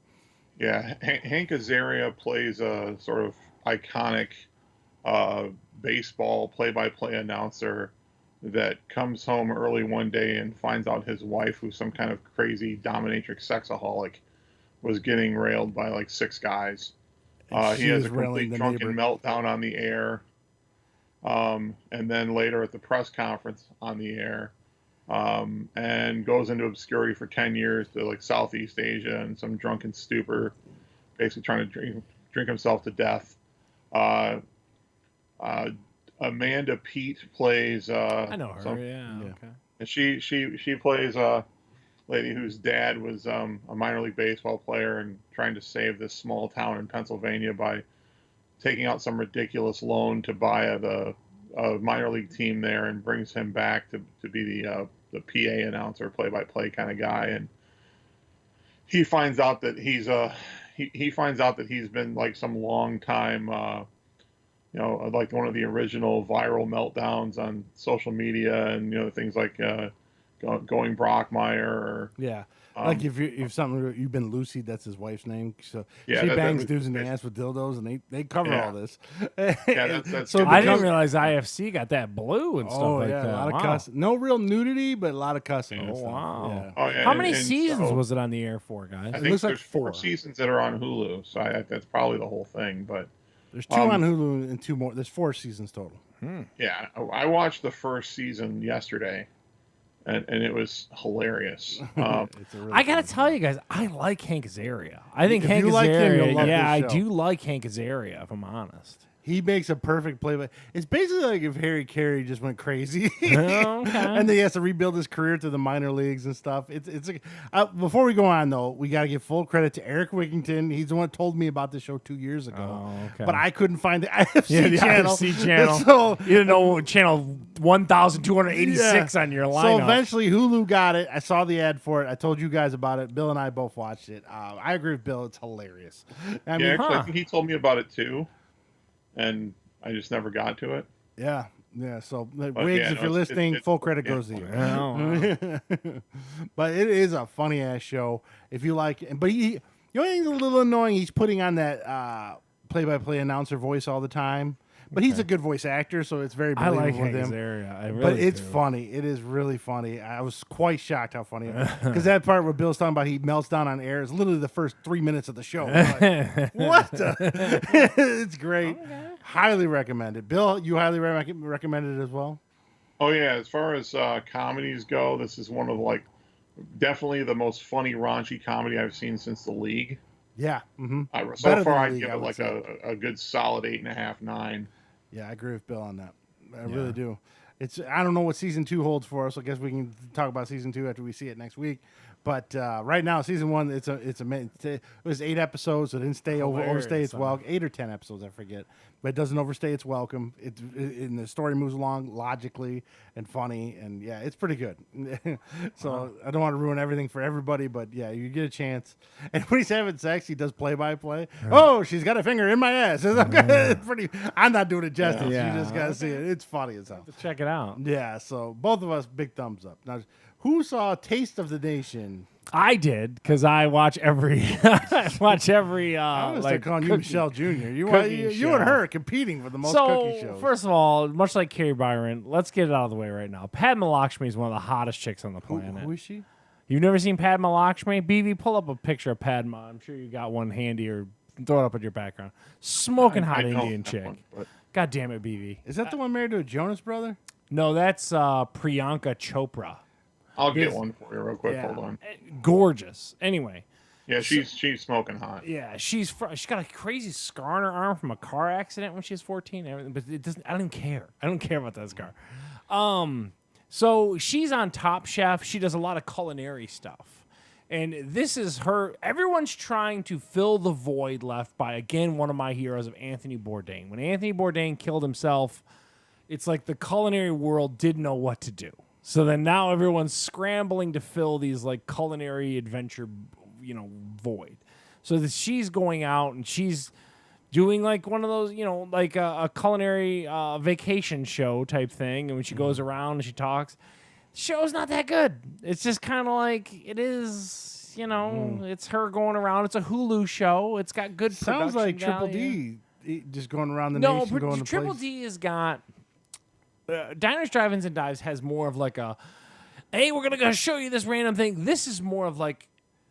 Yeah, Hank Azaria plays a sort of iconic baseball play-by-play announcer that comes home early one day and finds out his wife, who's some kind of crazy dominatrix sexaholic, was getting railed by like 6 guys. He has a complete drunken meltdown on the air. And then later at the press conference on the air, and goes into obscurity for 10 years to like Southeast Asia and some drunken stupor, basically trying to drink himself to death. Amanda Peet plays. I know her. Yeah. Okay. And she plays a lady whose dad was a minor league baseball player and trying to save this small town in Pennsylvania by taking out some ridiculous loan to buy a minor league team there, and brings him back to be the PA announcer, play-by-play kind of guy. And he finds out that he's been like some long time, like one of the original viral meltdowns on social media, and things like going Brockmire. Or, yeah. Like if you've been Lucy, that's his wife's name. So yeah, she bangs dudes in the ass with dildos, and they cover all this. Yeah, that's so I didn't realize IFC got that blue and stuff like that. A lot of cussing. No real nudity, but a lot of cussing. Oh, wow. Yeah. Oh, yeah, How many seasons was it on the air for, guys? I It think looks like there's 4 seasons that are on Hulu, so that's probably the whole thing. But there's 2 on Hulu and 2 more. There's 4 seasons total. Yeah, I watched the first season yesterday, and it was hilarious. I gotta tell you guys, I like Hank Azaria. I think If Hank you like him, you'll Azaria. love Yeah, I this show. do like Hank Azaria. If I'm honest. He makes a perfect play. But it's basically like if Harry Carey just went crazy, Oh, okay. and then he has to rebuild his career to the minor leagues and stuff. It's before we go on though, we got to give full credit to Eric Wigington. He's the one that told me about the show 2 years ago. Oh, okay. But I couldn't find the IFC channel. IFC channel. So You didn't know channel 1286 on your lineup. So eventually Hulu got it. I saw the ad for it. I told you guys about it. Bill and I both watched it. I agree with Bill. It's hilarious. I mean, actually, I think he told me about it too, and I just never got to it. yeah. So Wiggs, if you're listening, full credit goes to you. Oh, But it is a funny ass show if you like it. But the only thing's a little annoying. He's putting on that play-by-play announcer voice all the time. But he's a good voice actor, so it's very I believable like with Hank him. Azaria. I really But it's do. funny. It is really funny. I was quite shocked how funny it was. Because that part where Bill's talking about he melts down on air is literally the first 3 minutes of the show. I'm like, what the? It's great. Okay. Highly recommended. Bill, you highly recommend it as well? Oh yeah, as far as comedies go, this is one of definitely the most funny raunchy comedy I've seen since The League. Yeah. Mm-hmm. So Better far, than I'd League, give I it would like say. a good solid 8.5, 9. Yeah, I agree with Bill on that. I really do. I don't know what season 2 holds for us. I guess we can talk about season 2 after we see it next week. But right now, season 1, it was 8 episodes. It didn't overstay its welcome. 8 or 10 episodes, I forget. But it doesn't overstay its welcome. And the story moves along logically and funny, and yeah, it's pretty good. So I don't want to ruin everything for everybody, but yeah, you get a chance. And when he's having sex, he does play-by-play. Oh, she's got a finger in my ass. It's pretty. I'm not doing it justice. Yeah. You just gotta see it. It's funny as hell. Check it out. Yeah. So both of us, big thumbs up. Now, who saw Taste of the Nation? I did because I watch every. I watch every. I'm gonna start calling you cookie- Michelle Jr. You cookie and show. her competing for the most cookie shows. First of all, much like Carrie Byron, let's get it out of the way right now. Padma Lakshmi is one of the hottest chicks on the planet. Who is she? You've never seen Padma Lakshmi? BB, pull up a picture of Padma. I'm sure you got one handy or throw it up in your background. Smoking hot I don't Indian have chick. one, but God damn it, BV. Is that the one married to a Jonas brother? No, that's Priyanka Chopra. I'll get one for you real quick. Yeah. Hold on. Gorgeous. Anyway. Yeah, she's smoking hot. Yeah, she's got a crazy scar on her arm from a car accident when she was 14 and everything, but it doesn't. I don't care. I don't care about that scar. So she's on Top Chef. She does a lot of culinary stuff. And this is her. Everyone's trying to fill the void left by, again, one of my heroes of Anthony Bourdain. When Anthony Bourdain killed himself, it's like the culinary world didn't know what to do. So then now everyone's scrambling to fill these like culinary adventure, void. So that she's going out and she's doing like one of those, like a culinary vacation show type thing. And when she goes around and she talks, the show's not that good. It's just kind of like it is, it's her going around. It's a Hulu show. It's got good production Sounds like Triple value. D just going around the nation. No, going but Triple D has got Diners, Drive-Ins, and Dives has more of like a, hey, we're gonna go show you this random thing. This is more of like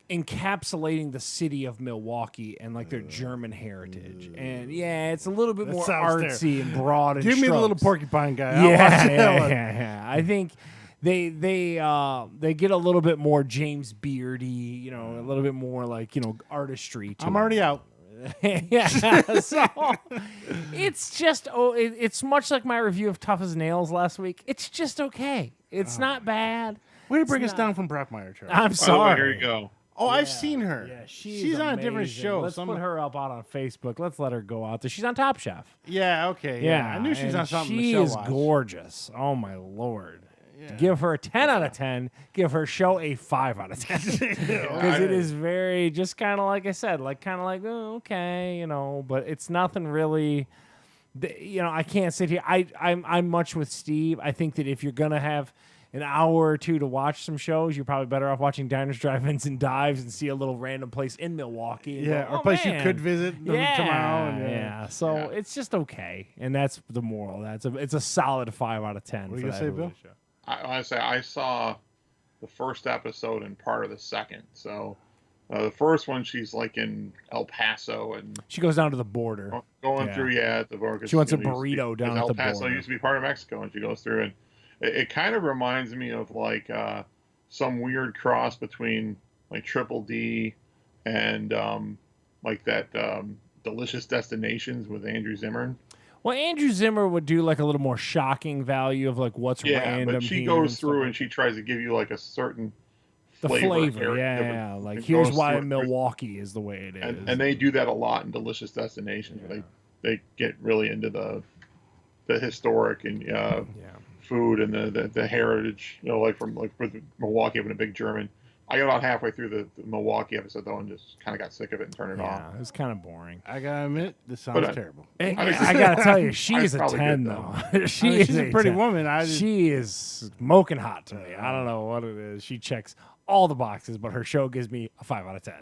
encapsulating the city of Milwaukee and like their German heritage. And yeah, it's a little bit more artsy and broad. And give me the little porcupine guy. Yeah. I think they get a little bit more James Beardy, a little bit more like artistry. I'm already out. Yeah, so it's just it's much like my review of Tough as Nails last week. It's just okay. It's not bad. Way to bring us down from Brockmire, Charlie. I'm sorry. Here you go. Oh, I've seen her. Yeah, she's on a different show. Let's put her up out on Facebook. Let's let her go out there. She's on Top Chef. Yeah, okay. Yeah, I knew she was on something. She is gorgeous. Oh my lord. Yeah. Give her a 10 out of 10. Give her show a 5 out of 10. Because it is very, just kind of like I said, okay, but it's nothing really, I can't sit here. I'm much with Steve. I think that if you're going to have an hour or two to watch some shows, you're probably better off watching Diners, Drive-Ins, and Dives and see a little random place in Milwaukee. And or a place you could visit tomorrow. And So it's just okay. And that's the moral. It's a solid 5 out of 10. What are you going to say, Bill? Show. I saw the first episode and part of the second. So the first one, she's like in El Paso and she goes down to the border, going through at the border. She wants a burrito down at the border. El Paso used to be part of Mexico, and she goes through and it kind of reminds me of like some weird cross between like Triple D and like that Delicious Destinations with Andrew Zimmern. Well, Andrew Zimmer would do like a little more shocking value of like what's random. But she goes through and she tries to give you like a certain flavor. Like here's why Milwaukee is the way it is. And they do that a lot in Delicious Destinations. Yeah. They get really into the historic and food and the heritage. Like with Milwaukee having a big German. I got about halfway through the Milwaukee episode, though, and just kind of got sick of it and turned it off. Yeah, it was kind of boring. I got to admit, this sounds terrible. I got to tell you, she is a 10, though. She's a pretty woman. She is smoking hot to me. I don't know what it is. She checks all the boxes, but her show gives me a 5 out of 10.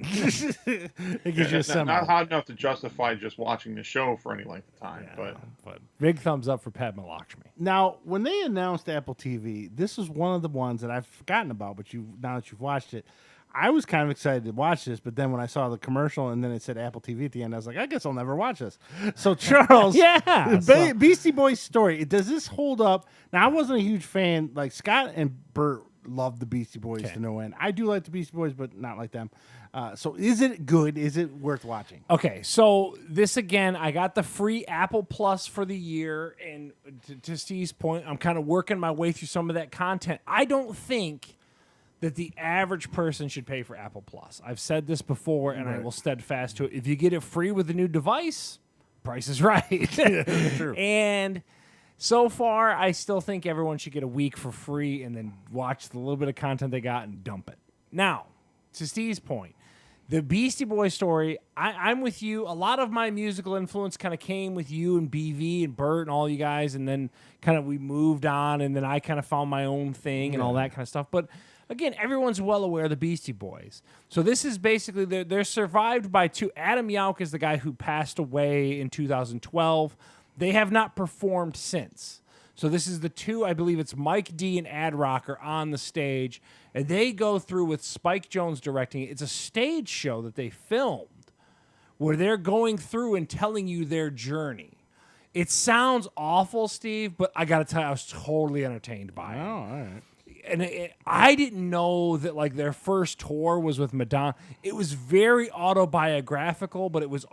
It gives you a not hot enough to justify just watching the show for any length of time. But big thumbs up for Padma Laksmi. Now, when they announced Apple TV, this was one of the ones that I've forgotten about, but now that you've watched it, I was kind of excited to watch this, but then when I saw the commercial and then it said Apple TV at the end, I was like, I guess I'll never watch this. So, Charles, Beastie Boy Story, does this hold up? Now, I wasn't a huge fan. Like, Scott and Bert loved the Beastie Boys to no end. I do like the Beastie Boys, but not like them. So is it good? Is it worth watching? Okay, so this again, I got the free Apple Plus for the year, and to Steve's point, I'm kind of working my way through some of that content. I don't think that the average person should pay for Apple Plus. I've said this before, and I will steadfast to it. If you get it free with a new device, price is right. True. And so far, I still think everyone should get a week for free and then watch the little bit of content they got and dump it. Now, to Steve's point, the Beastie Boy Story, I'm with you. A lot of my musical influence kind of came with you and BV and Bert and all you guys, and then kind of we moved on, and then I kind of found my own thing and all that kind of stuff. But again, everyone's well aware of the Beastie Boys. So this is basically, they're survived by two. Adam Yauch is the guy who passed away in 2012. They have not performed since. So this is the two, I believe it's Mike D and Ad Rocker on the stage, and they go through with Spike Jonze directing it. It's a stage show that they filmed where they're going through and telling you their journey. It sounds awful, Steve, but I got to tell you, I was totally entertained by it. Oh, all right. And I didn't know that like their first tour was with Madonna. It was very autobiographical, but it was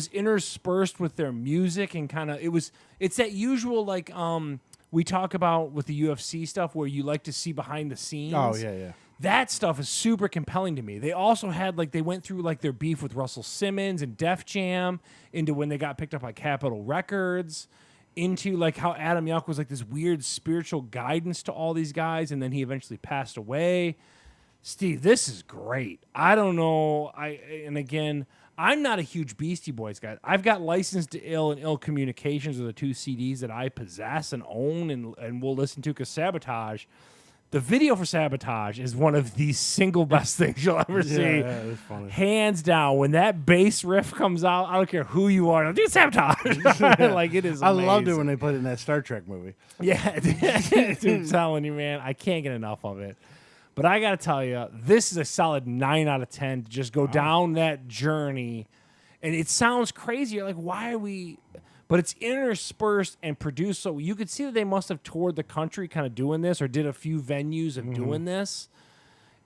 interspersed with their music and kind of it's that usual like we talk about with the UFC stuff where you like to see behind the scenes. Oh, yeah. That stuff is super compelling to me. They also had like they went through like their beef with Russell Simmons and Def Jam into when they got picked up by Capitol Records, into like how Adam Yauch was like this weird spiritual guidance to all these guys, and then he eventually passed away. Steve, this is great. I don't know. Again, I'm not a huge Beastie Boys guy. I've got License to Ill and Ill Communications are the 2 CDs that I possess and own and will listen to because Sabotage. The video for Sabotage is one of the single best things you'll ever see. Yeah, it's funny. Hands down. When that bass riff comes out, I don't care who you are. Dude, Sabotage. Like, it is amazing. I loved it when they played it in that Star Trek movie. Yeah. Dude, I'm telling you, man. I can't get enough of it. But I got to tell you, this is a solid 9 out of 10 to just go down that journey. And it sounds crazy. You're like, why are we... But it's interspersed and produced, so you could see that they must have toured the country kind of doing this or did a few venues of doing this.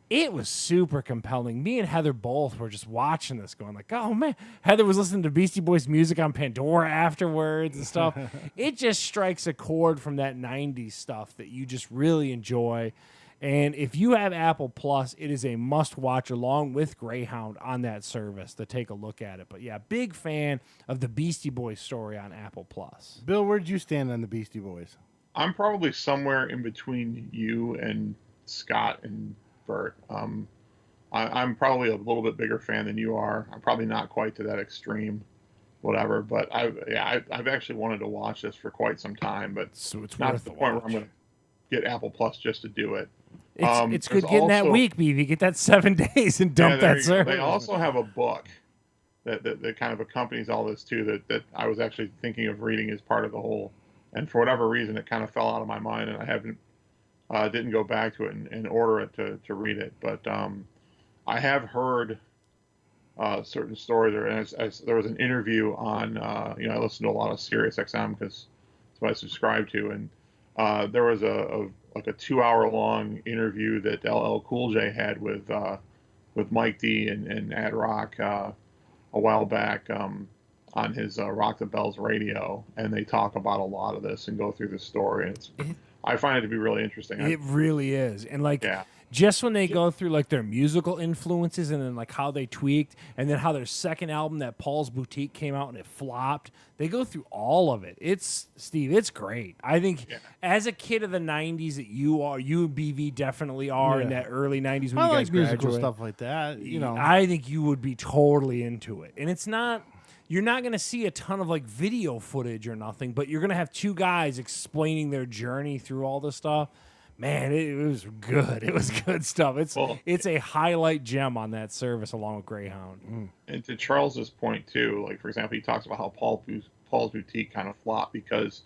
It was super compelling. Me and Heather both were just watching this going like, oh, man. Heather was listening to Beastie Boys music on Pandora afterwards and stuff. It just strikes a chord from that 90s stuff that you just really enjoy. And if you have Apple Plus, it is a must-watch along with Greyhound on that service to take a look at it. But, yeah, big fan of the Beastie Boy Story on Apple Plus. Bill, where'd you stand on the Beastie Boys? I'm probably somewhere in between you and Scott and Bert. I'm probably a little bit bigger fan than you are. I'm probably not quite to that extreme, whatever. But I've actually wanted to watch this for quite some time, but So it's not worth to the the point watch. where I'm going to get Apple Plus just to do it. It's good there's getting that also- week, BV. Get that 7 days and dump there that you go. service. They also have a book that kind of accompanies all this too. That I was actually thinking of reading as part of the whole, and for whatever reason, it kind of fell out of my mind, and I didn't go back to it and order it to read it. But I have heard certain stories, and there was an interview on I listen to a lot of Sirius XM because that's what I subscribe to, and there was a 2-hour long interview that LL Cool J had with Mike D and Ad Rock a while back on his Rock the Bells radio, and they talk about a lot of this and go through the story. And I find it to be really interesting. It really is. And like Yeah. just when they go through like their musical influences and then like how they tweaked and then how their second album, that Paul's Boutique, came out and it flopped. They go through all of it. It's great. I think as a kid of the 90s that you and BV definitely are in that early 90s when I you like guys musical graduated. stuff like that. I think you would be totally into it. And you're not going to see a ton of like video footage or nothing, but you're going to have 2 guys explaining their journey through all this stuff. Man, it was good. It was good stuff. It's a highlight gem on that service along with Greyhound. And to Charles's point too, like for example, he talks about how Paul's Boutique kind of flopped because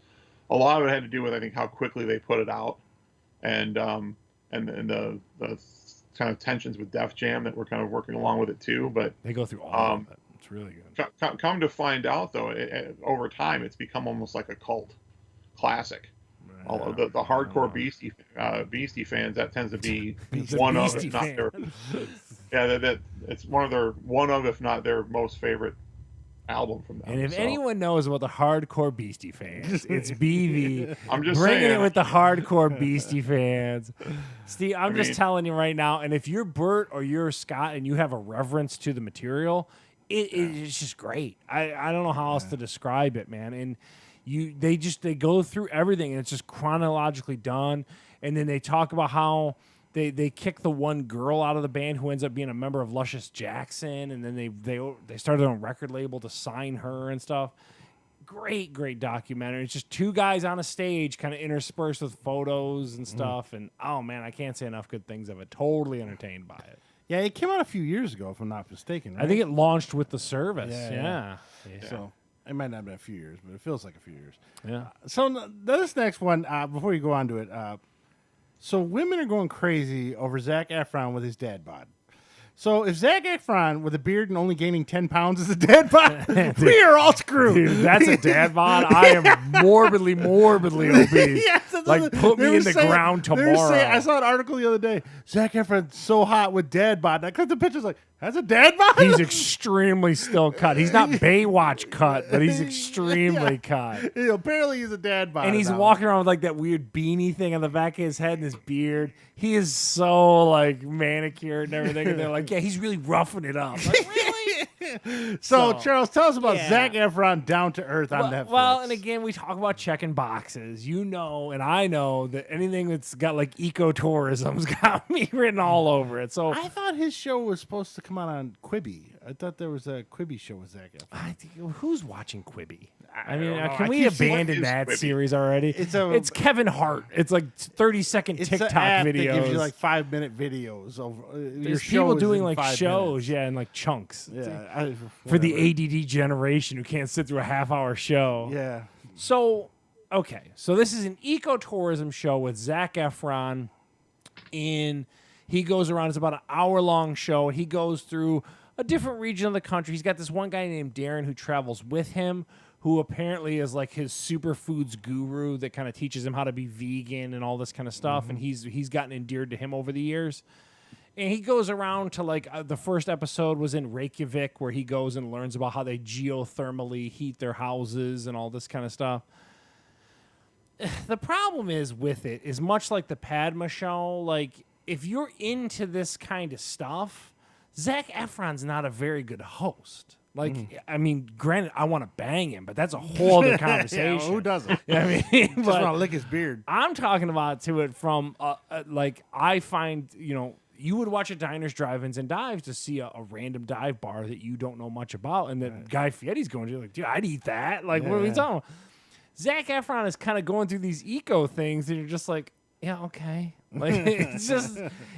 a lot of it had to do with I think how quickly they put it out, and the kind of tensions with Def Jam that were kind of working along with it too. But They go through all of it. It's really good. Come to find out though, over time it's become almost like a cult classic. Although the hardcore Beastie fans, that tends to be one of, if not their, it's one of, if not their most favorite album from them. And if anyone knows about the hardcore Beastie fans, it's BV. I'm just bringing saying. it with the hardcore Beastie fans. Steve, I'm just telling you right now. And if you're Bert or you're Scott and you have a reverence to the material, it's just great. I don't know how else to describe it, man. And they go through everything and it's just chronologically done. And then they talk about how they kick the one girl out of the band who ends up being a member of Luscious Jackson, and then they started their own record label to sign her and stuff. Great documentary. It's just 2 guys on a stage kind of interspersed with photos and stuff. And oh man, I can't say enough good things of it. Totally entertained by it. Yeah, it came out a few years ago, if I'm not mistaken. Right? I think it launched with the service. Yeah. So it might not have been a few years, but it feels like a few years. Yeah. So this next one, before you go on to it, so women are going crazy over Zac Efron with his dad bod. So if Zac Efron with a beard and only gaining 10 pounds is a dad bod, we are all screwed. Dude, that's a dad bod. I am morbidly obese. Yes, like, put me in the ground tomorrow. I saw an article the other day. Zac Efron's so hot with dad bod. I clicked the pictures like, that's a dad bod? He's extremely still cut. He's not Baywatch cut, but he's extremely cut. Apparently he's a dad bod. And he's walking around with like that weird beanie thing on the back of his head and his beard. He is so like manicured and everything. And they're like, yeah, he's really roughing it up. Like, really? So, Charles, tell us about Zac Efron Down to Earth on Netflix. Well, and again, we talk about checking boxes. You know, and I know that anything that's got like ecotourism's got me written all over it. So I thought his show was supposed to come out on Quibi. I thought there was a Quibi show with Zac Efron. Who's watching Quibi? I mean, don't know. can we abandon that series already? It's Kevin Hart. It's like 30-second TikTok videos. That gives you like 5-minute videos over. There's people doing like shows, and like chunks. Yeah, for the ADD generation who can't sit through a half-hour show. Yeah. So, okay, so this is an ecotourism show with Zac Efron. He goes around. It's about an hour-long show. He goes through a different region of the country. He's got this one guy named Darren who travels with him, who apparently is like his superfoods guru that kind of teaches him how to be vegan and all this kind of stuff. Mm-hmm. And he's gotten endeared to him over the years. And he goes around to like the first episode was in Reykjavik, where he goes and learns about how they geothermally heat their houses and all this kind of stuff. The problem is with it is much like the Padma show. Like, if you're into this kind of stuff, Zac Efron's not a very good host. Like, I mean, granted, I want to bang him, but that's a whole other conversation. Yeah, well, who doesn't? I mean, just want to lick his beard. I'm talking about to it from, like, I find, you would watch a Diners, Drive-Ins, and Dives to see a random dive bar that you don't know much about, and that Guy Fieri's going to. You're like, dude, I'd eat that. Like, what are we talking about? Zac Efron is kind of going through these eco things, and you're just like, yeah, okay. Like,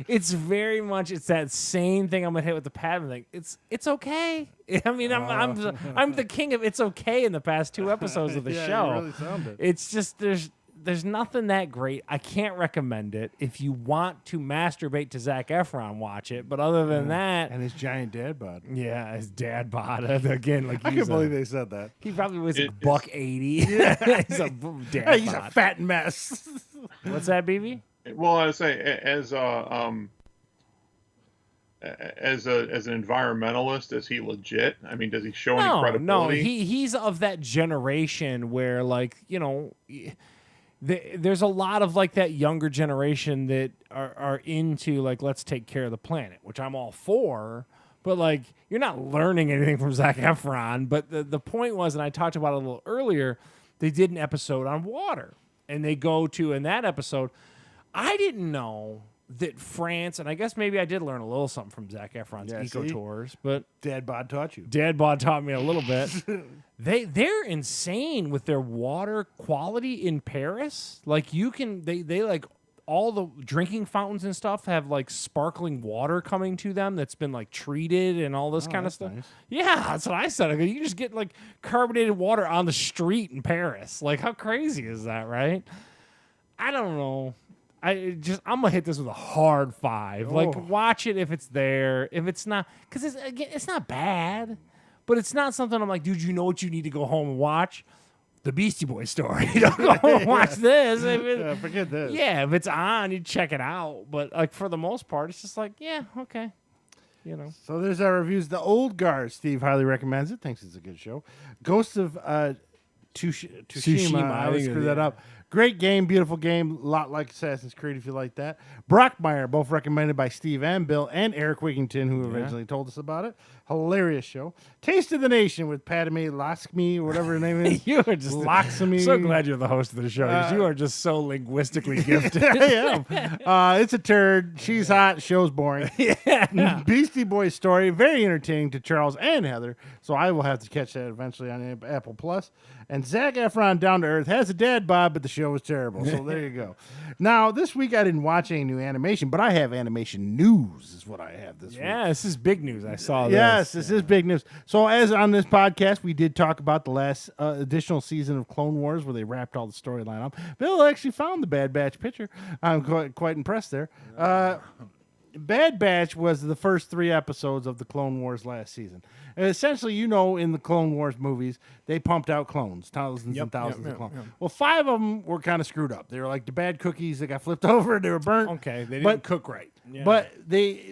it's very much, it's that same thing I'm gonna hit with the Padma thing. It's okay. I mean, I'm the king of it's okay in the past 2 episodes of the show. You really sounded. It's just there's nothing that great. I can't recommend it. If you want to masturbate to Zac Efron, watch it. But other than that, and his giant dad bod. Yeah, his dad bod again. Like, I can't believe they said that. He probably was $180. Yeah. He's a dad bod. He's a fat mess. What's that, BB? Well, I would say as an environmentalist, is he legit? I mean, does he show any credibility? No, he's of that generation where, like, there's a lot of like that younger generation that are into like, let's take care of the planet, which I'm all for. But like, you're not learning anything from Zac Efron. But the point was, and I talked about it a little earlier, they did an episode on water, and they go to in that episode. I didn't know that France, and I guess maybe I did learn a little something from Zac Efron's Eco Tours, but Dad bod taught you. Dad bod taught me a little bit. They're insane with their water quality in Paris. Like, they like all the drinking fountains and stuff have like sparkling water coming to them that's been like treated and all this kind of stuff. Nice. Yeah, that's what I said. I go, you can just get like carbonated water on the street in Paris. Like, how crazy is that, right? I don't know. I'm gonna hit this with a hard 5. Like, watch it if it's there. If it's not, because it's not bad, but it's not something I'm like, dude, you know what you need to go home and watch? The Beastie Boy Story. Don't go home and watch this. Forget this. Yeah, if it's on, you check it out. But like, for the most part, it's just like, yeah, okay. So there's our reviews. The Old Guard, Steve highly recommends it. Thinks it's a good show. Ghost of Tsushima. I always screw that up. Great game, beautiful game, a lot like Assassin's Creed if you like that. Brockmire, both recommended by Steve and Bill and Eric Wigington, who originally told us about it. Hilarious show. Taste of the Nation with Padma, Laksmi, or whatever her name is. You are just Laksmi. So glad you're the host of the show, because you are just so linguistically gifted. I am. It's a turd. She's hot. Show's boring. Yeah. Beastie Boy Story, very entertaining to Charles and Heather, so I will have to catch that eventually on Apple Plus. And Zac Efron, Down to Earth, has a dad bod, but the show was terrible. So there you go. Now, this week I didn't watch any new animation, but I have animation news is what I have this week. Yeah, this is big news. I saw this. Yes, this is big news. So as on this podcast, we did talk about the last additional season of Clone Wars where they wrapped all the storyline up. Bill actually found the Bad Batch picture. I'm quite impressed there. Bad Batch was the first 3 episodes of the Clone Wars last season. And essentially, in the Clone Wars movies, they pumped out clones, thousands and thousands of clones. Well, 5 of them were kind of screwed up. They were like the bad cookies that got flipped over. They were burnt. Okay, they didn't cook right. Yeah. But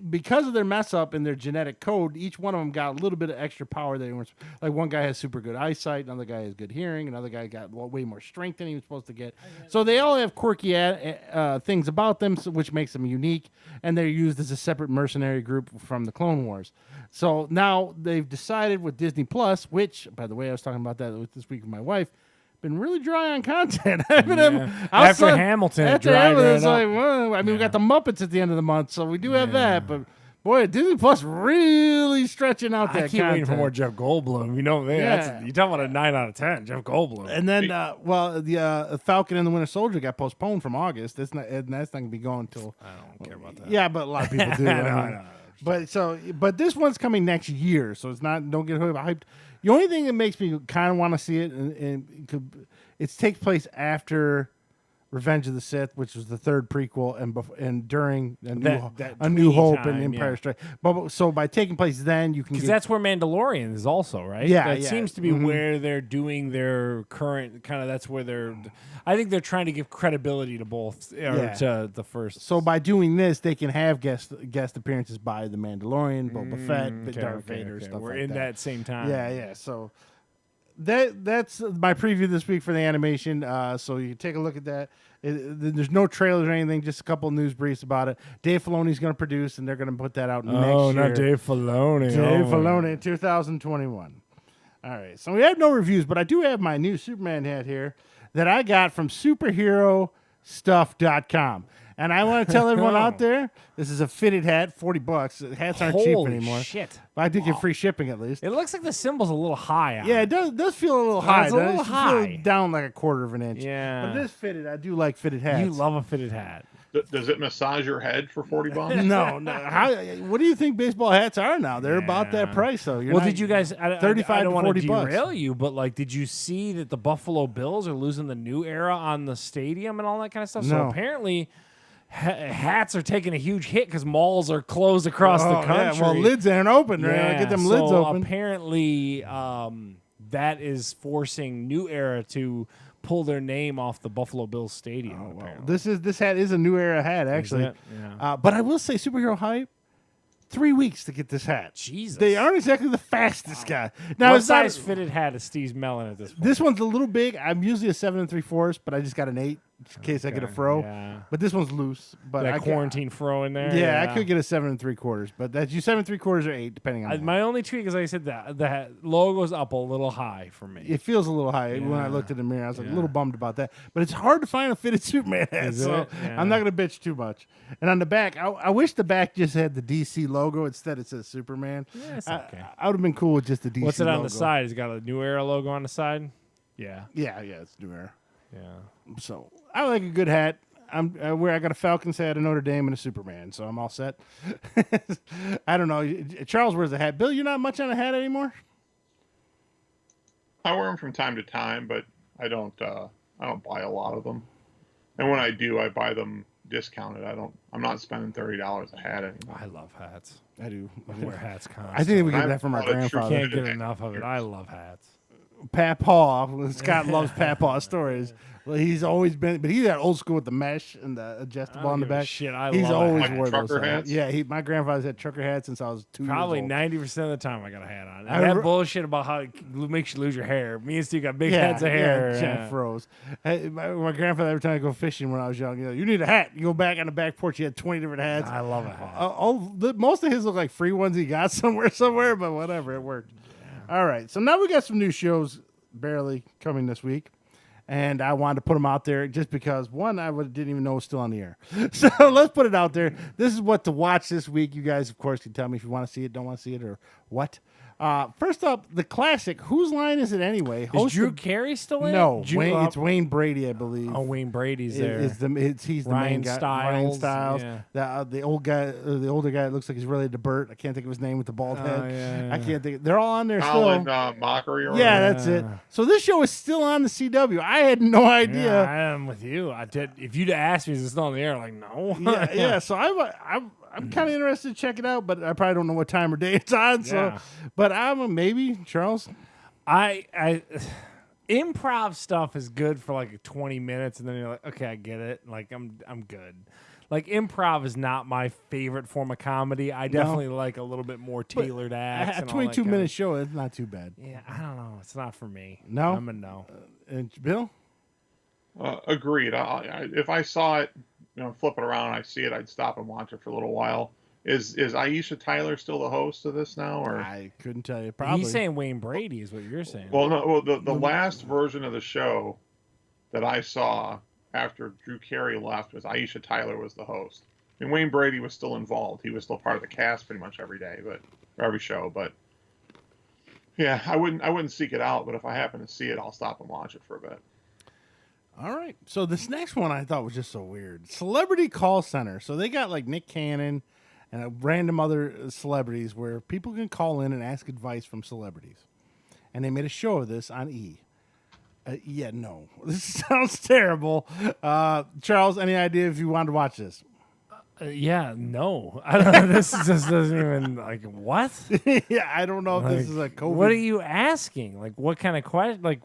because of their mess up in their genetic code, each one of them got a little bit of extra power. Like one guy has super good eyesight, another guy has good hearing, another guy got way more strength than he was supposed to get. So they all have quirky things about them, which makes them unique, and they're used as a separate mercenary group from the Clone Wars. So now they've decided with Disney Plus, which, by the way, I was talking about that this week with my wife, been really dry on content. After Hamilton, it's like, well, I mean, we got the Muppets at the end of the month, so we do have that. But boy, Disney Plus really stretching out that. I keep waiting for more Jeff Goldblum. You talking about a 9 out of 10, Jeff Goldblum. And then, the Falcon and the Winter Soldier got postponed from August. That's not going to be going until. I don't care about that. Yeah, but a lot of people do. I know. But this one's coming next year, so it's not. Don't get hyped. The only thing that makes me kind of want to see it, and it takes place after Revenge of the Sith, which was the 3rd prequel, and during A New Hope and Empire Strikes. But so by taking place then, you can because that's where Mandalorian is also, right? Yeah, that seems to be where they're doing their current kind of. That's where they're. I think they're trying to give credibility to both to the first. So by doing this, they can have guest appearances by the Mandalorian, Boba Fett, Darth Vader, stuff like that. We're in that same time. Yeah. So that's my preview this week for the animation. So you can take a look at that. There's no trailers or anything, just a couple of news briefs about it. Dave Filoni's going to produce, and they're going to put that out next year. Oh, not Dave Filoni. Dave Filoni in 2021. All right. So we have no reviews, but I do have my new Superman hat here that I got from superherostuff.com. And I want to tell everyone out there, this is a fitted hat, $40. Hats aren't cheap anymore. Shit. But I did get free shipping at least. It looks like the symbol's a little high. Yeah, it does feel a little high. It's a little high. Feel down like a 1/4 of an inch. Yeah. But it is fitted. I do like fitted hats. You love a fitted hat. Does it massage your head for $40? No. What do you think baseball hats are now? They're about that price, though. Did you guys? I don't want to $35 to $40. derail you, but did you see that the Buffalo Bills are losing the new era on the stadium and all that kind of stuff? No. So apparently, hats are taking a huge hit because malls are closed across the country. Yeah. Well, lids aren't open. Right? Yeah, Get them lids open. Apparently, that is forcing New Era to pull their name off the Buffalo Bills stadium. This hat is a new era hat, actually. Yeah. But I will say, superhero hype. 3 weeks to get this hat. Jesus. They aren't exactly the fastest guy. Now, what size fitted hat is Steve's Mellon at this point? This one's a little big. I'm usually a 7 3/4, but I just got an 8 in case I get a fro. Yeah. But this one's loose. But that quarantine fro in there. Yeah, I could get a 7 3/4, but that's you 7 3/4 or 8, depending on. My only tweak is, like I said, the logo's up a little high for me. It feels a little high when I looked in the mirror. I was like a little bummed about that. But it's hard to find a fitted Superman hat, so I'm not going to bitch too much. And on the back, I wish the back just had the DC logo instead. It says Superman. Yeah, it's okay. I would have been cool with just the DC. What's it on logo. the side? It's got a New Era logo on the side. Yeah. Yeah, it's New Era. Yeah. So I like a good hat. I got a Falcons hat, a Notre Dame, and a Superman, so I'm all set. I don't know. Charles wears a hat. Bill, you're not much on a hat anymore? I wear them from time to time, but I don't buy a lot of them. And when I do, I buy them discounted. I'm not spending $30 a hat anymore. I love hats. I do. I wear hats constantly. I think we get that from our grandfather. Can't get enough of it. I love hats. Papaw. Scott loves Papaw stories. Well, he's always been, but he's that old school with the mesh and the adjustable on the back. Shit, he's always like wore those hats. Yeah, my grandfather's had trucker hats since I was 2 Probably years old. 90% of the time I got a hat on. And that bullshit about how it makes you lose your hair. Me and Steve got big heads of hair. Yeah, froze. Hey, my grandfather, every time I go fishing when I was young, you need a hat. You go back on the back porch, he had 20 different hats. I love a hat. Most of his look like free ones he got somewhere, but whatever, it worked. Yeah. All right, so now we got some new shows barely coming this week. And I wanted to put them out there just because, one, I didn't even know it was still on the air. So let's put it out there. This is what to watch this week. You guys, of course, can tell me if you want to see it, don't want to see it, or what. First up, the classic. Whose line is it anyway? Is Drew Carey still in? No, it's Wayne Brady, I believe. Oh, Wayne Brady's there. He's the main guy. Ryan Stiles. Yeah. The old guy, the older guy that looks like he's related to Bert. I can't think of his name with the bald head. Yeah. I can't think. They're all on there Colin, still. Mockery. Or That's it. So this show is still on the CW. I had no idea. Yeah, I am with you. If you'd asked me, is it still on the air? Like, no. Yeah. So I I'm kind of interested to check it out, but I probably don't know what time or day it's on. So, but I'm a maybe, Charles. I improv stuff is good for like 20 minutes, and then you're like, okay, I get it. Like I'm good. Like improv is not my favorite form of comedy. I definitely like a little bit more tailored acts. A 22-minute show is not too bad. Yeah, I don't know. It's not for me. No, I'm a no. And Bill, agreed. If I saw it, flip it around, and I see it, I'd stop and watch it for a little while. Is Aisha Tyler still the host of this now, or I couldn't tell you. Probably. He's saying Wayne Brady is what you're saying. Well, no. Well, the last version of the show that I saw after Drew Carey left was Aisha Tyler was the host. I mean, Wayne Brady was still involved. He was still part of the cast pretty much every day, or every show. But yeah, I wouldn't seek it out. But if I happen to see it, I'll stop and watch it for a bit. All right. So this next one I thought was just so weird. Celebrity Call Center. So they got like Nick Cannon and random other celebrities where people can call in and ask advice from celebrities. And they made a show of this on E! Yeah, no. This sounds terrible. Charles, any idea if you wanted to watch this? Yeah, no. I don't know. This just doesn't even, like, what? Yeah, I don't know if this is a COVID. What are you asking? Like, what kind of question? Like,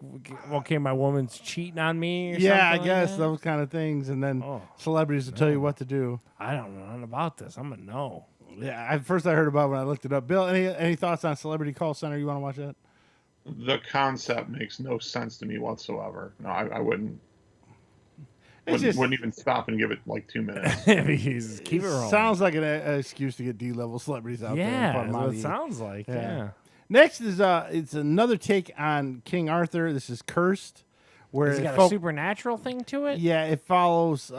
okay, my woman's cheating on me or something? Yeah, I like guess that? those kind of things. And then celebrities will tell you what to do. I don't know nothing about this. I'm a no. Yeah, I heard about it when I looked it up. Bill, any thoughts on Celebrity Call Center? You want to watch that? The concept makes no sense to me whatsoever. No, I wouldn't. Wouldn't even stop and give it like 2 minutes. Keep it rolling. Sounds like an excuse to get D-level celebrities out there. Yeah, that's what it sounds like. Yeah. Next is it's another take on King Arthur. This is Cursed, where Has it got a supernatural thing to it? Yeah, it follows.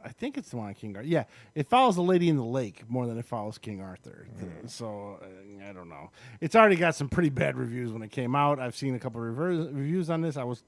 I think it's the one on King Arthur. Yeah, it follows the Lady in the Lake more than it follows King Arthur. So I don't know. It's already got some pretty bad reviews when it came out. I've seen a couple of reviews on this. I was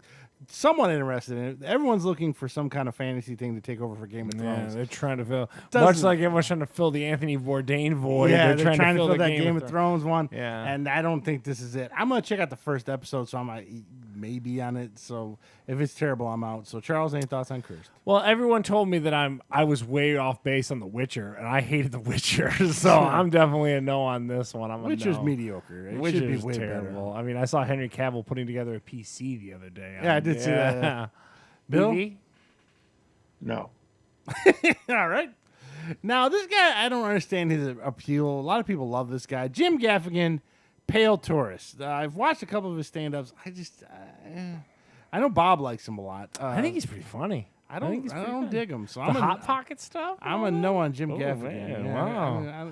somewhat interested in it. Everyone's looking for some kind of fantasy thing to take over for Game of Thrones. Yeah, they're trying to fill, much like everyone's trying to fill the Anthony Bourdain void. Yeah, they're trying to fill that Game of Thrones one. Yeah, and I don't think this is it. I'm gonna check out the first episode, so I might maybe on it. So if it's terrible, I'm out. So Charles, any thoughts on Cursed? Well, everyone told me that I was way off base on The Witcher, and I hated The Witcher, so I'm definitely a no on this one. I'm a Witcher's no. mediocre. It Witcher's should be way terrible. better. I mean, I saw Henry Cavill putting together a PC the other day. Yeah, I did see that. Yeah. Bill? BB? No. All right. Now, this guy, I don't understand his appeal. A lot of people love this guy. Jim Gaffigan, Pale Tourist. I've watched a couple of his stand-ups. I know Bob likes him a lot. I think he's pretty funny. I don't dig him. So the Hot Pocket stuff? I'm a no on Jim Gaffigan. Man, yeah, wow.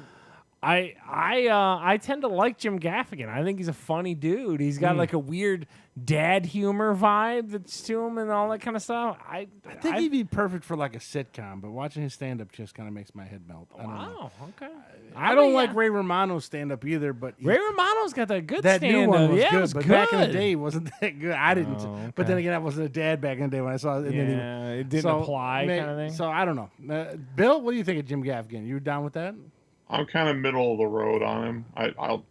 I tend to like Jim Gaffigan. I think he's a funny dude. He's got like a weird dad humor vibe that's to him and all that kind of stuff. I think he'd be perfect for like a sitcom, but watching his stand-up just kind of makes my head melt. Wow, okay. I don't like Ray Romano's stand-up either, but Ray Romano's got that good that stand-up. new one was yeah, good, it was but good. back in the day, it wasn't that good. I didn't. Okay. But then again, I wasn't a dad back in the day when I saw it. Yeah, it didn't apply kind of thing. So I don't know. Bill, what do you think of Jim Gaffigan? You down with that? I'm kind of middle of the road on him. I'll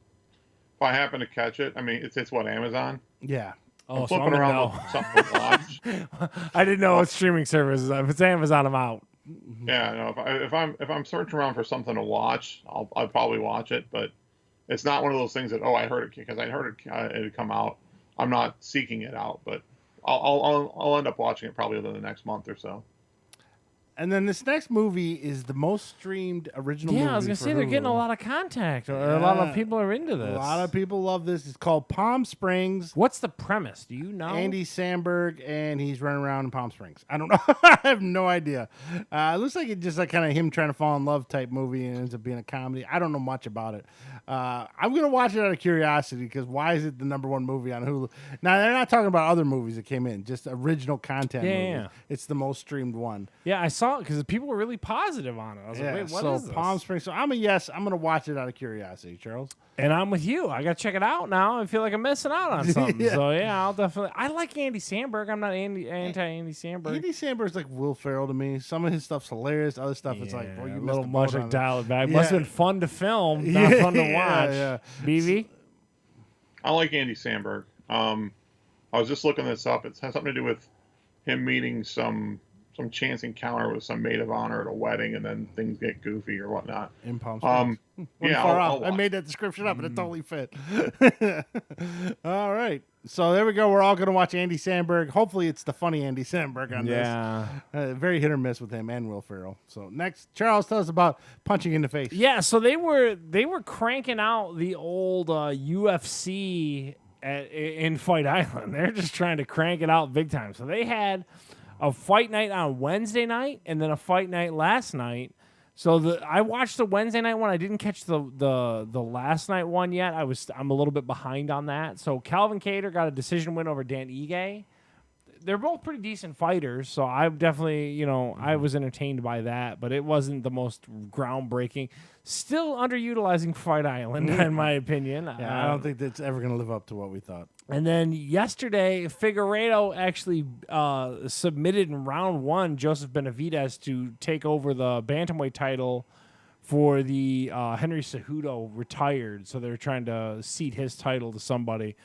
if I happen to catch it. I mean, it's what, Amazon? Yeah. I'm flipping around with something to watch. I didn't know what streaming services. If it's Amazon, I'm out. Yeah, no. If I'm searching around for something to watch, I'll probably watch it. But it's not one of those things that I heard it because I heard it had come out. I'm not seeking it out, but I'll end up watching it probably within the next month or so. And then this next movie is the most streamed original movie. Yeah, I was going to say they're getting a lot of contact. Or a lot of people are into this. A lot of people love this. It's called Palm Springs. What's the premise? Do you know? Andy Samberg, and he's running around in Palm Springs. I don't know. I have no idea. It looks like it's just like kind of him trying to fall in love type movie and ends up being a comedy. I don't know much about it. I'm going to watch it out of curiosity because why is it the #1 movie on Hulu? Now, they're not talking about other movies that came in, just original content movies. Yeah. It's the most streamed one. Yeah, I saw it because people were really positive on it. I was like, wait, what is this? Palm Springs. So I'm a yes. I'm going to watch it out of curiosity, Charles. And I'm with you. I got to check it out now. I feel like I'm missing out on something. Yeah. So, yeah, I'll definitely. I like Andy Samberg. I'm not anti-Andy Samberg. Andy Samberg's like Will Ferrell to me. Some of his stuff's hilarious. Other stuff, it's like, well, you a missed little the much boat like on dial it back. Yeah. Must have been fun to film, not fun to watch. Yeah. BB? I like Andy Samberg. I was just looking this up. It has something to do with him meeting some chance encounter with some maid of honor at a wedding, and then things get goofy or whatnot. In Palm Springs. Yeah, I made that description up, and it totally fit. All right. So there we go. We're all going to watch Andy Samberg. Hopefully, it's the funny Andy Samberg on this. Very hit or miss with him and Will Ferrell. So next, Charles, tell us about Punching in the Face. Yeah, so they were cranking out the old UFC in Fight Island. They're just trying to crank it out big time. So they had a fight night on Wednesday night and then a fight night last night. So I watched the Wednesday night one. I didn't catch the last night one yet. I'm a little bit behind on that. So Calvin Kattar got a decision win over Dan Ige. They're both pretty decent fighters, so I definitely, I was entertained by that, but it wasn't the most groundbreaking. Still underutilizing Fight Island, in my opinion. Yeah, I don't think that's ever going to live up to what we thought. And then yesterday, Figueiredo actually submitted in round one Joseph Benavidez to take over the bantamweight title for the Henry Cejudo retired, so they're trying to cede his title to somebody.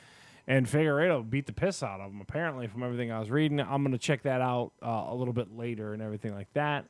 And Figueiredo beat the piss out of him, apparently, from everything I was reading. I'm going to check that out a little bit later and everything like that.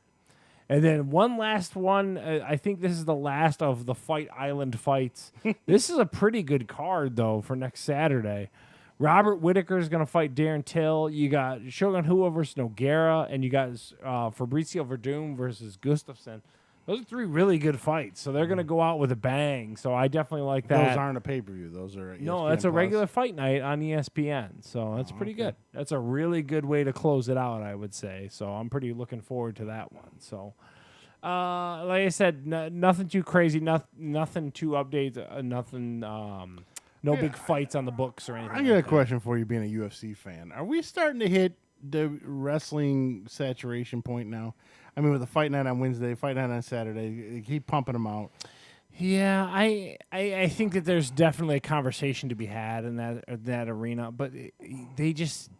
And then one last one. I think this is the last of the Fight Island fights. This is a pretty good card, though, for next Saturday. Robert Whittaker is going to fight Darren Till. You got Shogun Rua versus Nogueira, and you got Fabricio Verdum versus Gustafsson. Those are three really good fights, so they're going to go out with a bang. So I definitely like that. Those aren't a pay-per-view. Those are ESPN No, that's a Plus. regular fight night on ESPN. So that's pretty good. That's a really good way to close it out, I would say. So I'm pretty looking forward to that one. So, like I said, nothing too crazy, nothing too updates, nothing. No big fights on the books or anything. I got a question for you, being a UFC fan. Are we starting to hit the wrestling saturation point now? I mean, with the fight night on Wednesday, fight night on Saturday, they keep pumping them out. Yeah, I think that there's definitely a conversation to be had in that arena, but they just,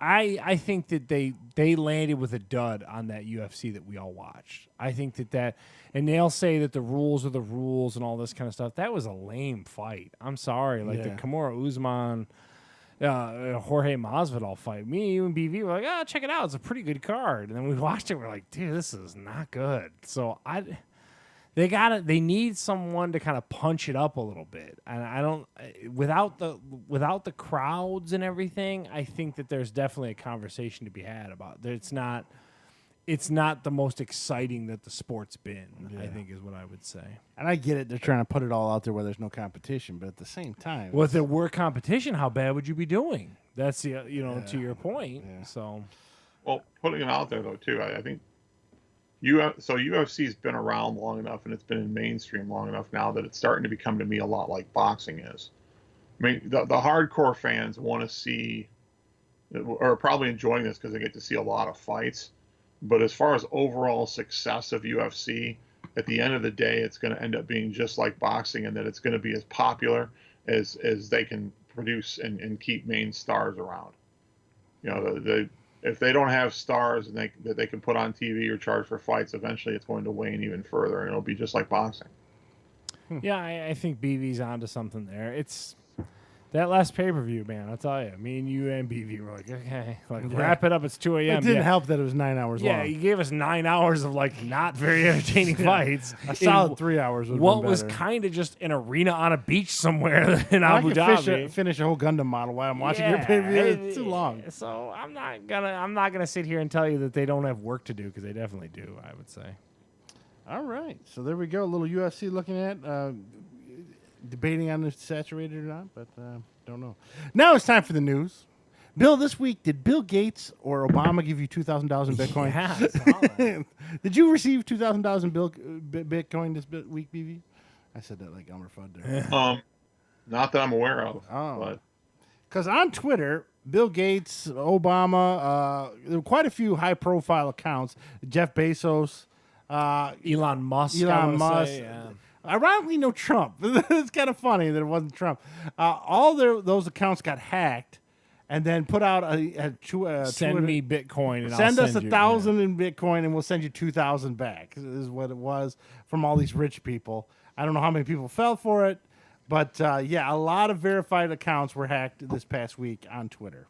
I think that they landed with a dud on that UFC that we all watched. I think that, and they'll say that the rules are the rules and all this kind of stuff. That was a lame fight. I'm sorry, the Kimura Usman. Jorge Masvidal fight. Me, you, and BV were like, check it out. It's a pretty good card. And then we watched it. We're like, dude, this is not good. So they need someone to kind of punch it up a little bit. And I don't, without the crowds and everything, I think that there's definitely a conversation to be had about it. It's not the most exciting that the sport's been, I think is what I would say. And I get it. They're trying to put it all out there where there's no competition. But at the same time. Well, if there were competition, how bad would you be doing? That's, to your point. Yeah. So. Well, putting it out there, though, too, I think UFC's been around long enough and it's been in mainstream long enough now that it's starting to become to me a lot like boxing is. I mean, the hardcore fans want to see, or are probably enjoying this because they get to see a lot of fights. But as far as overall success of UFC, at the end of the day, it's going to end up being just like boxing, and that it's going to be as popular as they can produce and keep main stars around. If they don't have stars and that they can put on TV or charge for fights, eventually it's going to wane even further, and it'll be just like boxing. Yeah, I think BV's onto something there. It's that last pay-per-view, man, I'll tell you. Me and you and BV were like, okay, wrap it up. It's 2 a.m. It didn't help that it was 9 hours long. Yeah, he gave us 9 hours of, not very entertaining fights. A solid 3 hours would what was kind of just an arena on a beach somewhere in Abu Dhabi. Finish a whole Gundam model while I'm watching your pay-per-view. It's too long. So I'm not gonna sit here and tell you that they don't have work to do, because they definitely do, I would say. All right. So there we go. A little UFC looking at. Debating on if it's saturated or not, but don't know. Now it's time for the news. Bill, this week, did Bill Gates or Obama give you $2,000 in Bitcoin? Yeah, I saw that. Did you receive $2,000 in Bitcoin this week, BV? I said that like Elmer Fudd there. Not that I'm aware of. Oh. Because on Twitter, Bill Gates, Obama, there were quite a few high-profile accounts. Jeff Bezos. Elon Musk. Yeah. Ironically, no Trump. It's kind of funny that it wasn't Trump. All those accounts got hacked, and then put out send me Bitcoin. And send I'll us send 1,000 in Bitcoin, and we'll send you 2,000 back. Is what it was from all these rich people. I don't know how many people fell for it, but a lot of verified accounts were hacked this past week on Twitter.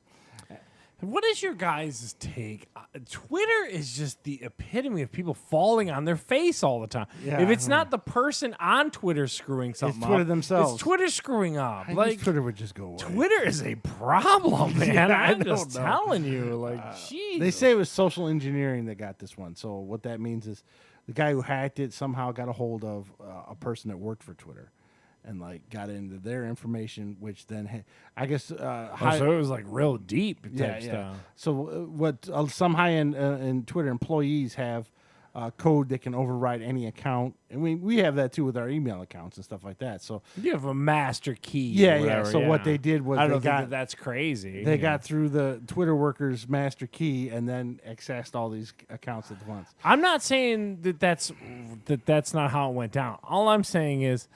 What is your guys' take? Twitter is just the epitome of people falling on their face all the time. Yeah. If it's not the person on Twitter screwing something It's Twitter up, themselves. it's Twitter screwing up. I Like wish Twitter would just go away. Twitter is a problem, man. Yeah, I I'm just don't know. telling you. Like, jeez. They say it was social engineering that got this one. So what that means is the guy who hacked it somehow got a hold of a person that worked for Twitter, and like got into their information, which then I guess so it was like real deep type stuff. So what some high-end in Twitter employees have code that can override any account, and we have that too with our email accounts and stuff like that. So You have a master key. yeah, or whatever, So what they did was I they don't think got that's crazy. they got through the Twitter workers' master key and then accessed all these accounts at once. I'm not saying that's not how it went down. All I'm saying is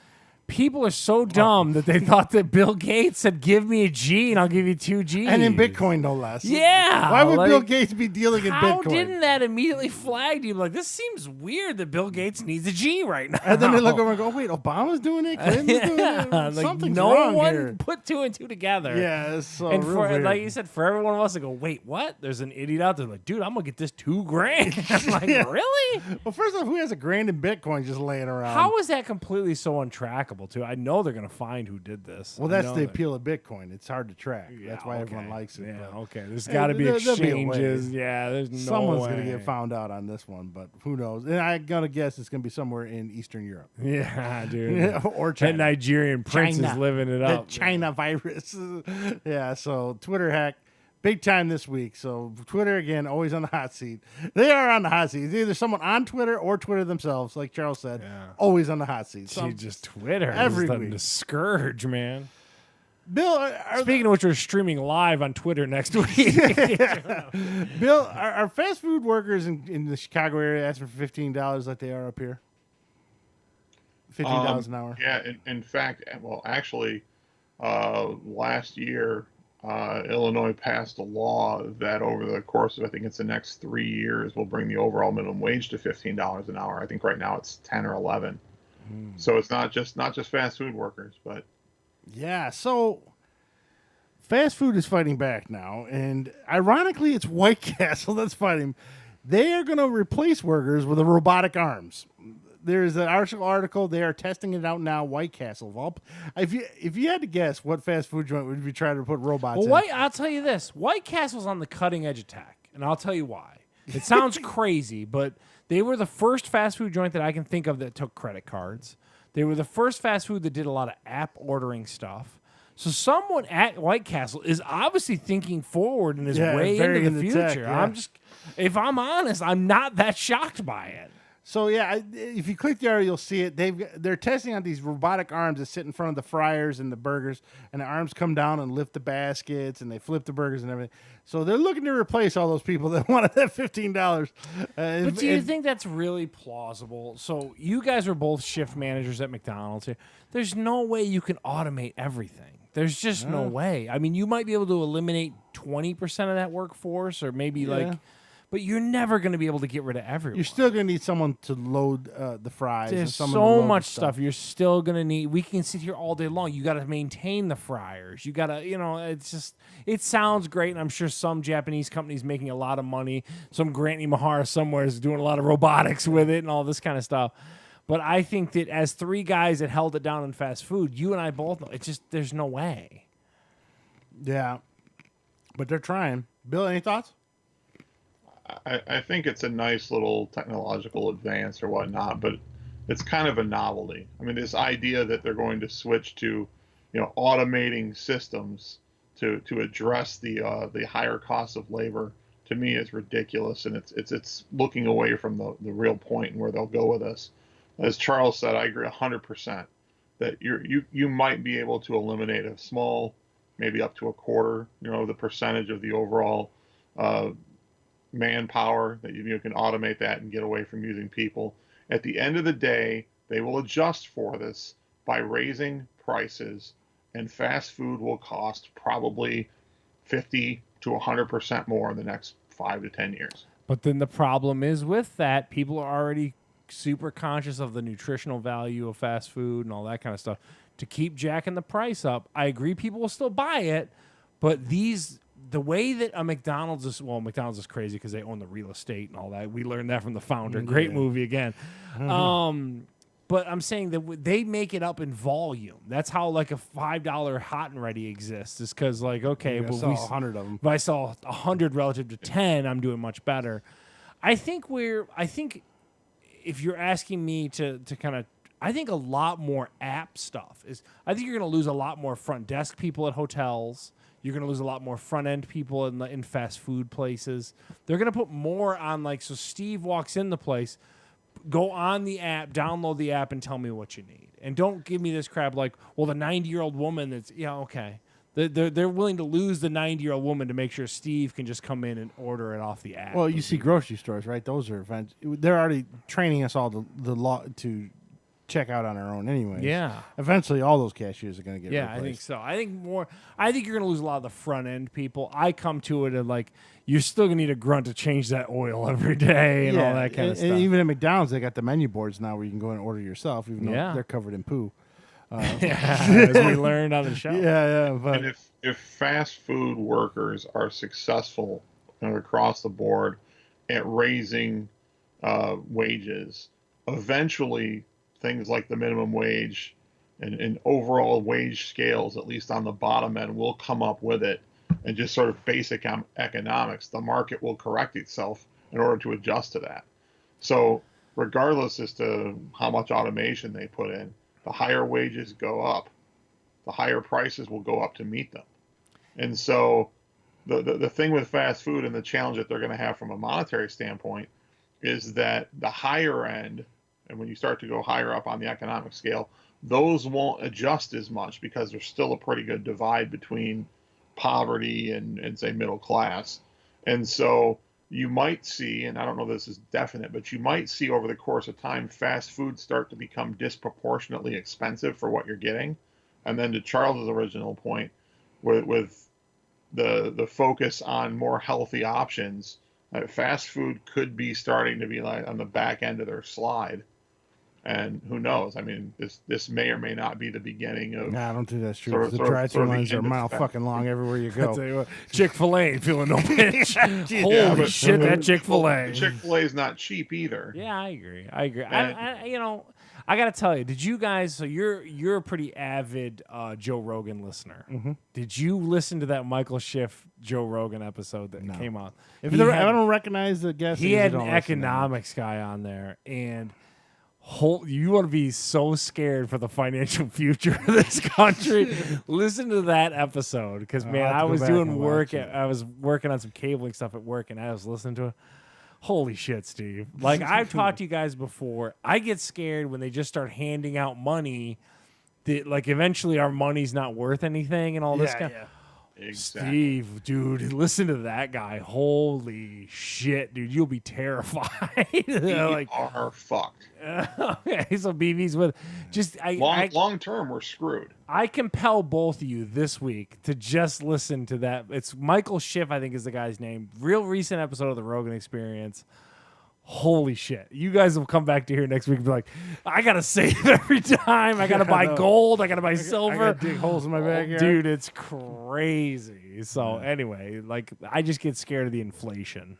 people are so dumb that they thought that Bill Gates said, "Give me a G and I'll give you 2 G's." And in Bitcoin, no less. Yeah. Why would like, Bill Gates be dealing in How Bitcoin? didn't that immediately flag you? Like, this seems weird that Bill Gates needs a G right now. And then they look over and go, "Wait, Obama's doing it. Clinton's doing it. Like, Something's no wrong one here." put 2 and 2 together. Yeah, it's so And real for weird. like you said, for every one of us to go, wait, what? There's an idiot out there like, dude, I'm gonna get this $2,000. I'm like, really? Well, first off, who has $1,000 in Bitcoin just laying around? How is that completely so untrackable? Too, I know they're gonna find who did this. Well, I that's know the that. appeal of Bitcoin. It's hard to track. Yeah, That's why everyone okay. likes it. Yeah, but okay. There's Hey, got to be there'll be a way. exchanges. Yeah, there's no someone's way. going to get found out on this one, but who knows? And I'm going to guess it's going to be somewhere in Eastern Europe. Yeah, dude. Or That China. Nigerian prince is China. living it The up. China virus. Yeah, so Twitter hack. Big time this week. So Twitter, again, always on the hot seat. They are on the hot seat. It's either someone on Twitter or Twitter themselves, like Charles said. Yeah. Always on the hot seat. Gee, So, just Twitter every is starting week. to scourge, man. Bill, Speaking of which, we're streaming live on Twitter next week. Bill, are fast food workers in the Chicago area asking for $15 like they are up here? $15 an hour. Yeah, in fact, well, actually, last year, Illinois passed a law that over the course of, I think it's the next 3 years, will bring the overall minimum wage to $15 an hour. I think right now it's 10 or 11. So it's not just fast food workers, but Yeah, so fast food is fighting back now, and ironically, it's White Castle that's fighting. They are going to replace workers with robotic arms. There's an article. They are testing it out now. White Castle. Well, if you had to guess, what fast food joint would be trying to put robots in? I'll tell you this: White Castle's on the cutting edge of tech, and I'll tell you why. It sounds crazy, but they were the first fast food joint that I can think of that took credit cards. They were the first fast food that did a lot of app ordering stuff. So someone at White Castle is obviously thinking forward and is way very into the into future. tech, yeah. If I'm honest, I'm not that shocked by it. So yeah, if you click the arrow, you'll see it. They're testing out these robotic arms that sit in front of the fryers and the burgers, and the arms come down and lift the baskets, and they flip the burgers and everything. So they're looking to replace all those people that wanted that $15. But do you think that's really plausible? So you guys were both shift managers at McDonald's here. There's no way you can automate everything. There's just no way. I mean, you might be able to eliminate 20% of that workforce, or maybe but you're never going to be able to get rid of everyone. You're still going to need someone to load the fries. and There's someone to so load the much stuff you're still going to need. We can sit here all day long. You got to maintain the fryers. You got to, it's just, it sounds great. And I'm sure some Japanese company's making a lot of money. Some Grant Imahara somewhere is doing a lot of robotics with it and all this kind of stuff. But I think that as 3 guys that held it down in fast food, you and I both know, it's just, there's no way. Yeah. But they're trying. Bill, any thoughts? I think it's a nice little technological advance or whatnot, but it's kind of a novelty. I mean, this idea that they're going to switch to, automating systems to address the higher cost of labor, to me is ridiculous, and it's looking away from the real point and where they'll go with this. As Charles said, I agree 100% that you might be able to eliminate a small, maybe up to a quarter, the percentage of the overall manpower that you can automate that and get away from using people. At the end of the day, they will adjust for this by raising prices, and fast food will cost probably 50 to 100% more in the next 5 to 10 years. But then the problem is with that, people are already super conscious of the nutritional value of fast food and all that kind of stuff. To keep jacking the price up, I agree people will still buy it, but these the way that a McDonald's is crazy because they own the real estate and all that. We learned that from the founder. Great movie again. But I'm saying that they make it up in volume. That's how like a $5 hot and ready exists. Is because like okay, but we 100 of them. If I saw 100 relative to 10, I'm doing much better. I think if you're asking me to kind of, I think a lot more app stuff is. I think you're going to lose a lot more front desk people at hotels. You're going to lose a lot more front end people in fast food places. They're going to put more on like so. Steve walks in the place. Go on the app, download the app, and tell me what you need. And don't give me this crap like, well, the 90-year-old woman that's, okay. They're willing to lose the 90-year-old woman to make sure Steve can just come in and order it off the app. Well, you see grocery stores, right? Those are events. They're already training us all to check out on our own anyway. Yeah. Eventually, all those cashiers are going to get replaced. I think so. I think you're going to lose a lot of the front end people. I come to it and like, you're still going to need a grunt to change that oil every day and all that kind of stuff. And even at McDonald's, they got the menu boards now where you can go and order yourself, even though they're covered in poo. As we learned on the show. Yeah. But and if fast food workers are successful across the board at raising wages, eventually things like the minimum wage and overall wage scales, at least on the bottom end, will come up with it. And just sort of basic economics, the market will correct itself in order to adjust to that. So regardless as to how much automation they put in, the higher wages go up, the higher prices will go up to meet them. And so the thing with fast food and the challenge that they're going to have from a monetary standpoint is that the higher end, and when you start to go higher up on the economic scale, those won't adjust as much because there's still a pretty good divide between poverty and say middle class. And so you might see, and I don't know if this is definite, but you might see over the course of time fast food start to become disproportionately expensive for what you're getting. And then to Charles's original point, with the focus on more healthy options, fast food could be starting to be like on the back end of their slide. And who knows? I mean, this may or may not be the beginning of. Nah, I don't think that's true. The drive-through lines are a mile fucking long everywhere you go. I'll tell you what, Chick-fil-A ain't feeling no pinch. Holy shit, that Chick-fil-A. Chick-fil-A is not cheap either. Yeah, I agree. I got to tell you, did you guys? So you're a pretty avid Joe Rogan listener. Mm-hmm. Did you listen to that Michael Schiff Joe Rogan episode that came out? I don't recognize the guest. He had an economics guy on there, and. You want to be so scared for the financial future of this country. Listen to that episode because, man, I was doing work. I was working on some cabling stuff at work, and I was listening to it. Holy shit, Steve. Like, I've talked to you guys before. I get scared when they just start handing out money that, like, eventually our money's not worth anything and all this kind of. Exactly. Steve, dude, listen to that guy. Holy shit, dude, you'll be terrified. We are fucked. Okay, so BB's with just long term, we're screwed. I compel both of you this week to just listen to that. It's Michael Schiff, I think is the guy's name. Real recent episode of the Rogan Experience. Holy shit. You guys will come back to here next week and be like, I got to save every time. I got to buy gold. I got to buy silver. I got to dig holes in my backyard. Dude, it's crazy. So anyway, like I just get scared of the inflation.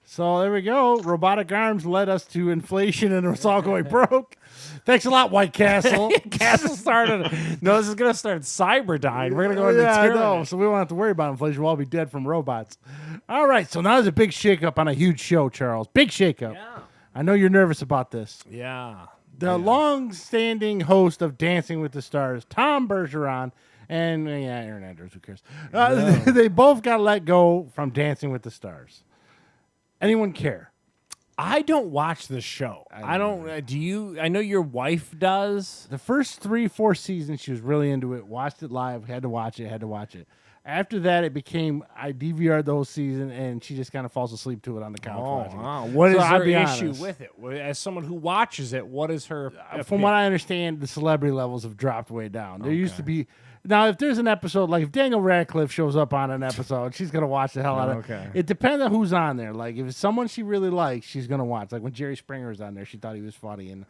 So there we go. Robotic arms led us to inflation and it's all going broke. Thanks a lot, White Castle. Castle started. No, this is going to start Cyberdyne. We're going to go into I so we won't have to worry about inflation. We'll all be dead from robots. All right, so now there's a big shakeup on a huge show, Charles. Big shakeup. Yeah. I know you're nervous about this. Yeah. The long-standing host of Dancing with the Stars, Tom Bergeron, and Aaron Andrews, who cares? They both got let go from Dancing with the Stars. Anyone care? I don't watch the show. I don't. Do you? I know your wife does. The first 3-4 seasons, she was really into it. Watched it live. Had to watch it. After that, it became I DVR'd the whole season, and she just kind of falls asleep to it on the couch. Watching. What is her issue with it? As someone who watches it, what is her? From what I understand, the celebrity levels have dropped way down. There used to be. Now, if there's an episode, like if Daniel Radcliffe shows up on an episode, she's going to watch the hell out of it. It depends on who's on there. Like, if it's someone she really likes, she's going to watch. Like, when Jerry Springer was on there, she thought he was funny, and,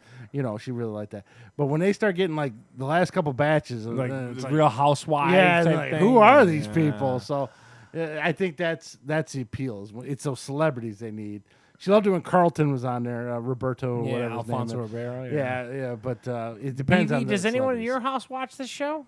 she really liked that. But when they start getting, like, the last couple batches, like Real Housewives type thing, who are these people? So I think that's the appeal. It's those celebrities they need. She loved it when Carlton was on there, Roberto, whatever his name Alfonso is. Ribeiro. Yeah, but it depends on. Does anyone in celebrities. your house watch this show?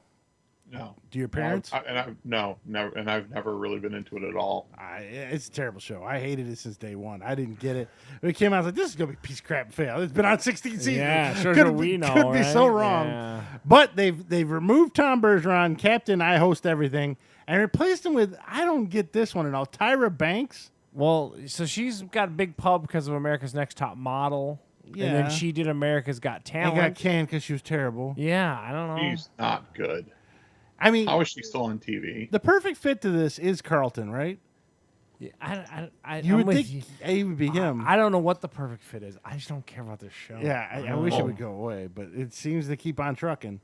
No. Do your parents? I've never really been into it at all. It's a terrible show. I hated it since day one. I didn't get it. When it came out, I was like, this is going to be a piece of crap and fail. It's been on 16 seasons. Yeah, sure we know. Could be so wrong. Yeah. But they've removed Tom Bergeron, captain, I host everything, and replaced him with, I don't get this one at all, Tyra Banks. Well, so she's got a big pub because of America's Next Top Model. Yeah. And then she did America's Got Talent. They got canned because she was terrible. Yeah, I don't know. She's not good. I mean, how is she still on TV? The perfect fit to this is Carlton, right? Yeah, you would think he would be him. I don't know what the perfect fit is. I just don't care about this show. Yeah, I wish it would go away, but it seems to keep on trucking.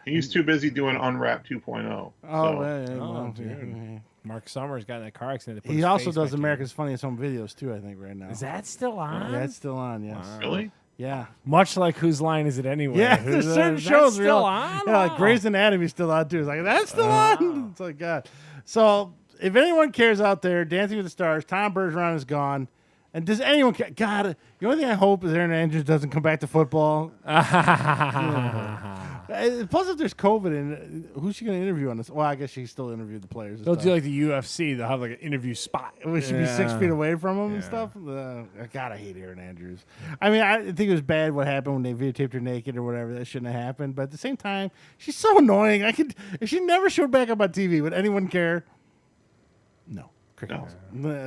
He's too busy doing Unwrap 2.0. Oh, Mark Summers got in that car accident. He also does America's Funniest Home Videos too, I think, right now. Is that still on? Yeah, it's still on, yes. Wow. Really? Yeah. Much like Whose Line Is It Anyway? Yeah, there's certain shows still on. Yeah, like Grey's Anatomy's still on too. It's like, that's still on? It's like, God. So, if anyone cares out there, Dancing with the Stars, Tom Bergeron is gone. And does anyone care? God, the only thing I hope is Aaron Andrews doesn't come back to football. Plus, if there's COVID, and who's she going to interview on this? Well, I guess she still interviewed the players. They'll do like the UFC. They'll have like an interview spot. We should be 6 feet away from them and stuff. God, I hate Aaron Andrews. I mean, I think it was bad what happened when they videotaped her naked or whatever. That shouldn't have happened. But at the same time, she's so annoying. If she never showed back up on TV, would anyone care? No.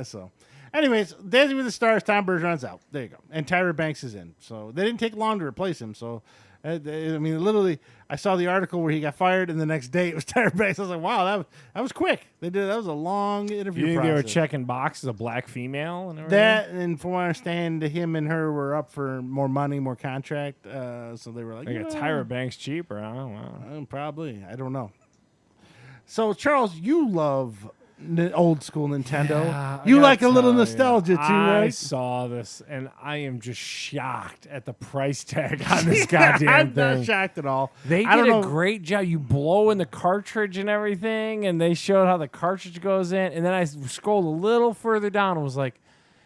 So, anyways, Dancing with the Stars, Tom Bergeron's out. There you go. And Tyra Banks is in. So they didn't take long to replace him. So, I mean, literally, I saw the article where he got fired, and the next day it was Tyra Banks. I was like, wow, that was quick. That was a long interview. You think process. they were checking boxes, a black female and everything? That, and from what I understand, him and her were up for more money, more contract. So they were like, they got Tyra Banks cheaper. I don't know. Probably. I don't know. So, Charles, you love old school Nintendo. Yeah, you like a little nostalgia too, right? I saw this and I am just shocked at the price tag on this goddamn thing. I'm not shocked at all. They did a great job. You blow in the cartridge and everything, and they showed how the cartridge goes in. And then I scrolled a little further down and was like,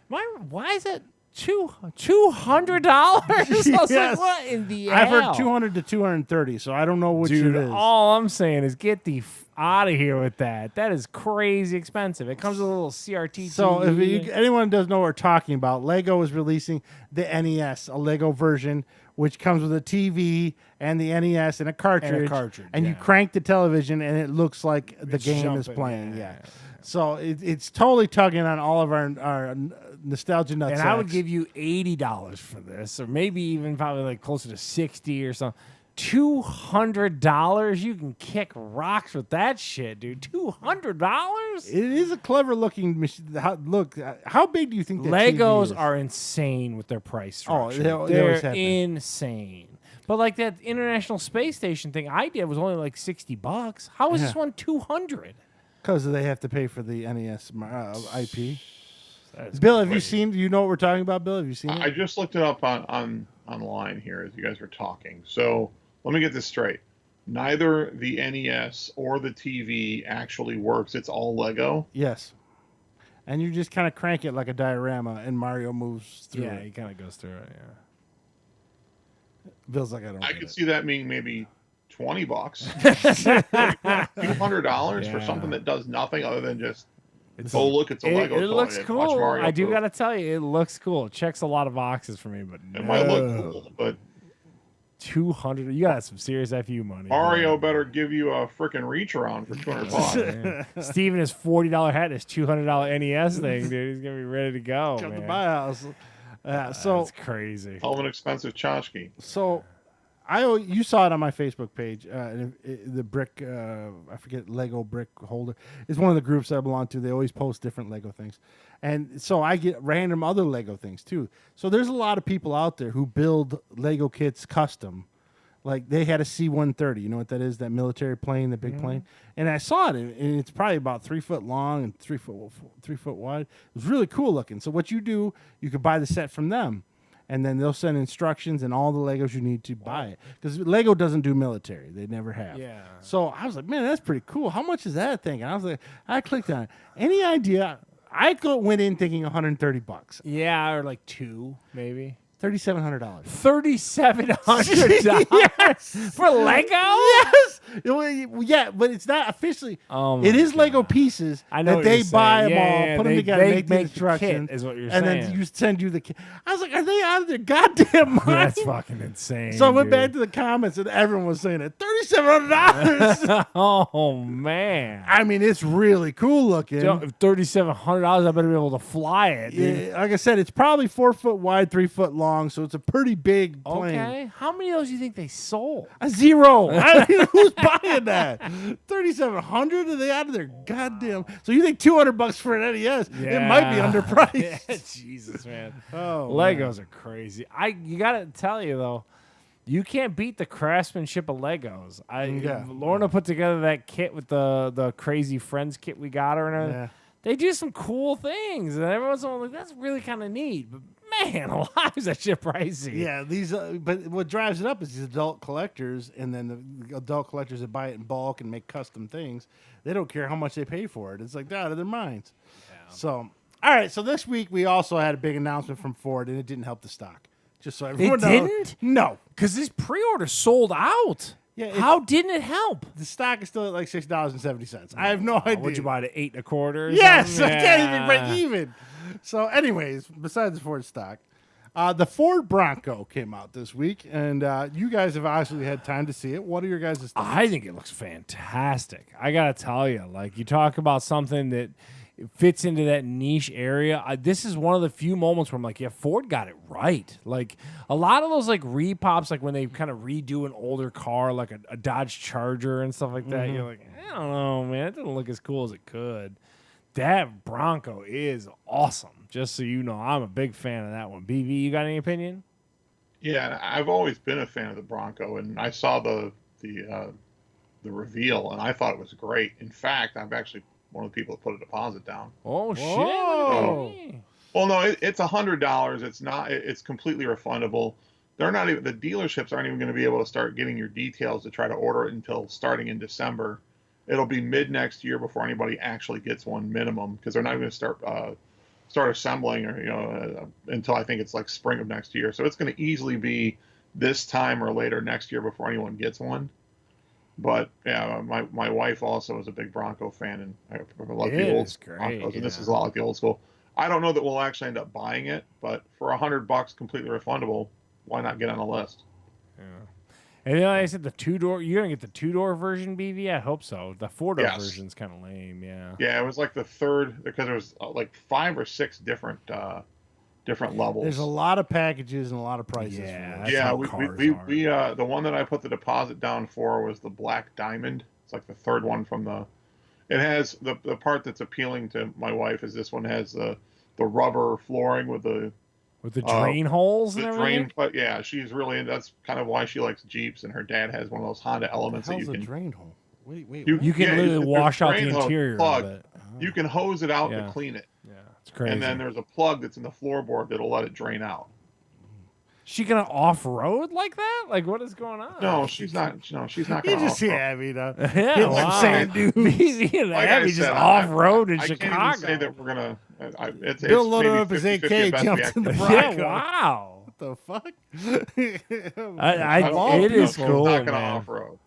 why is it $200? I was like, what in the hell? I've heard 200 to 230, so I don't know which it is. All I'm saying is get the out of here with that. That is crazy expensive. It comes with a little CRT. So if anyone doesn't know what we're talking about, Lego is releasing the NES, a Lego version, which comes with a TV and the NES and a cartridge. And you crank the television, and it looks like the game is playing. Yeah. So it's totally tugging on all of our nostalgia nuts. And I would give you $80 for this, or maybe even probably like closer to 60 or something. $200? You can kick rocks with that shit, dude. $200? It is a clever looking machine. How big do you think that Legos TV is? are insane with their price structure. Oh, they're insane. But like that International Space Station thing I did was only like $60. How is this one $200? Because they have to pay for the NES IP. Bill, have you seen? Do you know what we're talking about, Bill? Have you seen it? I just looked it up online here as you guys were talking. So let me get this straight. Neither the NES or the TV actually works. It's all Lego. Yes. And you just kind of crank it like a diorama, and Mario moves through it. Yeah, he kind of goes through it, yeah. Bill's like, I could see that being maybe $20. $200 for something that does nothing other than just look, it's a Lego toy. It looks cool. I do got to tell you, it looks cool. It checks a lot of boxes for me, but it might look cool, but $200. You got some serious FU money. Mario better give you a freaking reach around for $200. Steven, his $40 hat, his $200 NES thing, dude. He's gonna be ready to go. Come to my house. So it's crazy. Hell of an expensive tchotchke. So, you saw it on my Facebook page. The brick, I forget, Lego brick holder is one of the groups that I belong to. They always post different Lego things, and so I get random other Lego things too. So there's a lot of people out there who build Lego kits custom. Like they had a C-130. You know what that is? That military plane, the big plane. And I saw it, and it's probably about 3 foot long and 3 foot wide. It was really cool looking. So what you do, you could buy the set from them. and then they'll send instructions and all the Legos you need to buy it. Because Lego doesn't do military; they never have. Yeah. So I was like, man, that's pretty cool. How much is that thing? And I was like, I clicked on it. Any idea? Went in thinking $130. Yeah, or like 2 maybe. $3,700. $3,700 Yes. for Lego? Yes. Yeah, but it's not officially. Oh it my is Lego God. pieces I know that what they you're buy saying. them all, Yeah, put them they- together, they make the make the kit, instructions, is what you're and saying. then you send you the kit. I was like, are they out of their goddamn mind? That's fucking insane. So I went dude. back to the comments, and everyone was saying it. $3,700. Oh man. I mean, it's really cool looking. $3,700, I better be able to fly it, dude. Yeah, like I said, it's probably 4 foot wide, 3 foot long, so it's a pretty big plane. Okay. How many of those do you think they sold? A 0. I mean, who's buying that? 3,700? Are they out of their goddamn? So you think $200 for an NES? It might be underpriced. Yeah, Jesus, man. Oh, Legos are crazy. You gotta tell you though, you can't beat the craftsmanship of Legos. Lorna put together that kit with the crazy friends kit we got her, and Yeah. they do some cool things, and everyone's like, that's really kind of neat. But man, why is that shit pricey? Yeah, these. But what drives it up is these adult collectors, and then the adult collectors that buy it in bulk and make custom things. They don't care how much they pay for it. It's like out of their minds. Yeah. So, all right. So this week we also had a big announcement from Ford, and it didn't help the stock. Just so everyone knows. didn't? No. Because this pre-order sold out. Yeah, How didn't it help? The stock is still at like $6.70. I have no idea. Would you buy it at 8 1/4? Or Yes, something? I can't even break even. So, anyways, besides the Ford stock, the Ford Bronco came out this week, and you guys have obviously had time to see it. What are your guys' thoughts? I think it looks fantastic. I gotta tell you, like you talk about something that fits into that niche area. This is one of the few moments where I'm like, yeah, Ford got it right. Like a lot of those like repops, like when they kind of redo an older car, like a Dodge Charger and stuff like that. You're like, I don't know, man, it doesn't look as cool as it could. That Bronco is awesome. Just so you know, I'm a big fan of that one. BV, you got any opinion? Yeah, I've always been a fan of the Bronco, and I saw the reveal, and I thought it was great. In fact, I'm actually one of the people that put a deposit down. Oh, Whoa. shit. Well, no, it's $100. It's not. It's completely refundable. They're not even. The dealerships aren't even going to be able to start getting your details to try to order it until starting in December. It'll be mid next year before anybody actually gets one minimum, because they're not going to start assembling or until I think it's like spring of next year. So it's going to easily be this time or later next year before anyone gets one. But yeah, my wife also is a big Bronco fan, and I love the old Broncos, and this is a lot like the old school. I don't know that we'll actually end up buying it, but for $100 completely refundable, why not get on the list? Yeah. And then I said the 2-door. You're gonna get the 2-door version, BV? I hope so. The 4-door version's kind of lame. Yeah. Yeah, it was like the third, because there was like 5 or 6 different levels. There's a lot of packages and a lot of prices. Yeah. For That's Yeah, how we cars the one that I put the deposit down for was the Black Diamond. It's like the third one from the. It has the part that's appealing to my wife is this one has the rubber flooring with the drain holes and the everything. drain. But yeah, she's really. That's kind of why she likes Jeeps, and her dad has one of those Honda Elements that you can. Drain hole? Wait. You can literally there's wash out the drain hose interior plug. of it. You can hose it out Yeah. to clean it, Yeah, it's crazy. and then there's a plug that's in the floorboard that'll let it drain out. She gonna off road like that? Like what is going on? No, she's not. No, she's not You going to. just see Abby, though. Yeah, Hitting some wow. sand dunes. BZ and Like I Abby just said, off road in I Chicago. can't even say that we're gonna. Bill loaded maybe up his 50-50 AK, at best jumped in the we Bronco. Yeah, wow. What the fuck? It is cool, Not gonna man. off road.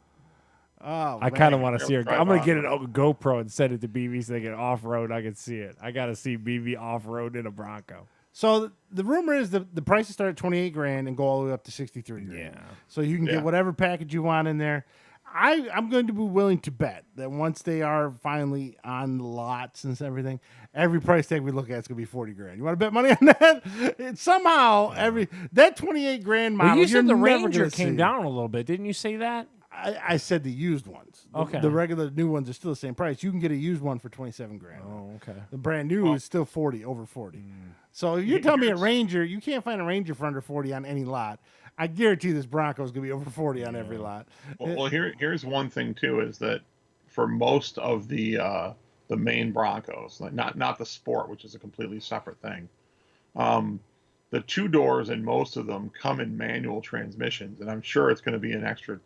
Oh, I kind of man. want to see her. Drive I'm gonna off get a road. GoPro and send it to BB so they can off road. I can see it. I gotta see BB off road in a Bronco. So the rumor is the prices start at 28 grand and go all the way up to 63 grand. Yeah. So you can Yeah. get whatever package you want in there. I'm going to be willing to bet that once they are finally on the lots and everything, every price tag we look at is going to be 40 grand. You want to bet money on that? It's somehow that 28 grand model. Well, you you're said the never Ranger gonna came see. down a little bit, didn't you say that? I said the used ones. Okay. The regular new ones are still the same price. You can get a used one for 27 grand. Oh, okay. The brand new is still 40, over 40. So if you're telling me a Ranger, you can't find a Ranger for under 40 on any lot. I guarantee this Bronco is going to be over 40 on every lot. Well, here's one thing too is that for most of the main Broncos, like not the Sport, which is a completely separate thing, the 2 doors in most of them come in manual transmissions, and I'm sure it's going to be an extra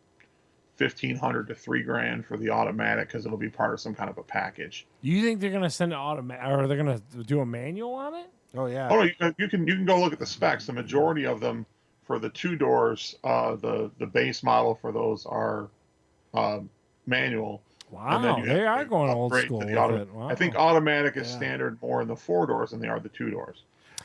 $1,500 to $3,000 for the automatic because it'll be part of some kind of a package. You think they're gonna send it automatic, or they're gonna do a manual on it? Oh yeah. Oh, you can go look at the specs. The majority of them for the 2 doors, the base model for those are manual. Wow, they are going old school with it. Wow. I think automatic is standard more in the 4 doors than they are the 2 doors.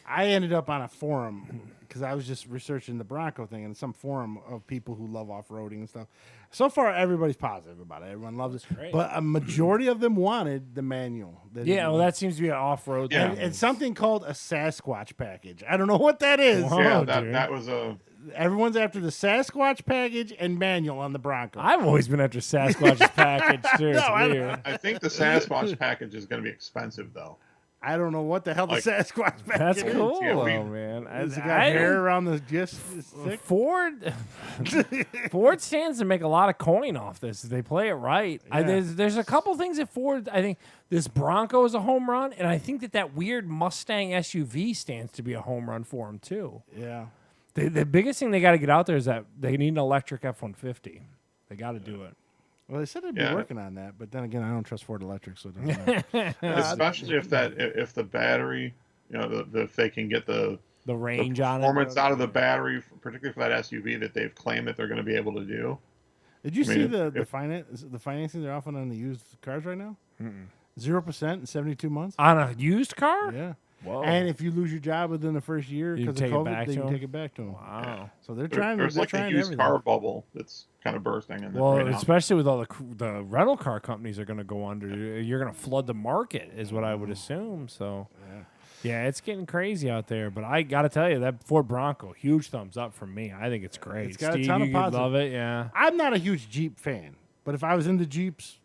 I ended up on a forum because I was just researching the Bronco thing and some forum of people who love off-roading and stuff. So far, everybody's positive about it. Everyone loves it. Great. But a majority of them wanted the manual. Yeah, well, that seems to be an off-road Yeah. thing. And something called a Sasquatch package. I don't know what that is. Wow. Yeah, dude. that was a... Everyone's after the Sasquatch package and manual on the Bronco. I've always been after Sasquatch's package, too. It's weird. I think the Sasquatch package is going to be expensive, though. I don't know what the hell the Sasquatch package That's is. cool, Yeah, though, man. Has it got hair around the just thick? Ford stands to make a lot of coin off this. They play it right. Yeah. There's a couple things at Ford. I think this Bronco is a home run, and I think that weird Mustang SUV stands to be a home run for them too. Yeah. The biggest thing they got to get out there is that they need an electric F-150. They got to do it. Well, they said they'd be working on that, but then again, I don't trust Ford Electric, so it doesn't matter. Especially if the battery, if they can get the range on it. performance out of the battery, particularly for that SUV that they've claimed that they're going to be able to do. Did you see the financing they're offering on the used cars right now? 0% in 72 months. On a used car? Yeah. Whoa. And if you lose your job within the first year You because of take it COVID, back they to can 'em? take it back to them. Wow. So they're There's they're like a trying used everything. car bubble that's kind of bursting. In Well, right now. especially with all the rental car companies are going to go under. You're going to flood the market, is what I would assume. So, yeah, it's getting crazy out there. But I got to tell you, that Ford Bronco, huge thumbs up from me. I think it's great. It's got Steve, a ton of you positive. love it, yeah. I'm not a huge Jeep fan, but if I was into Jeeps,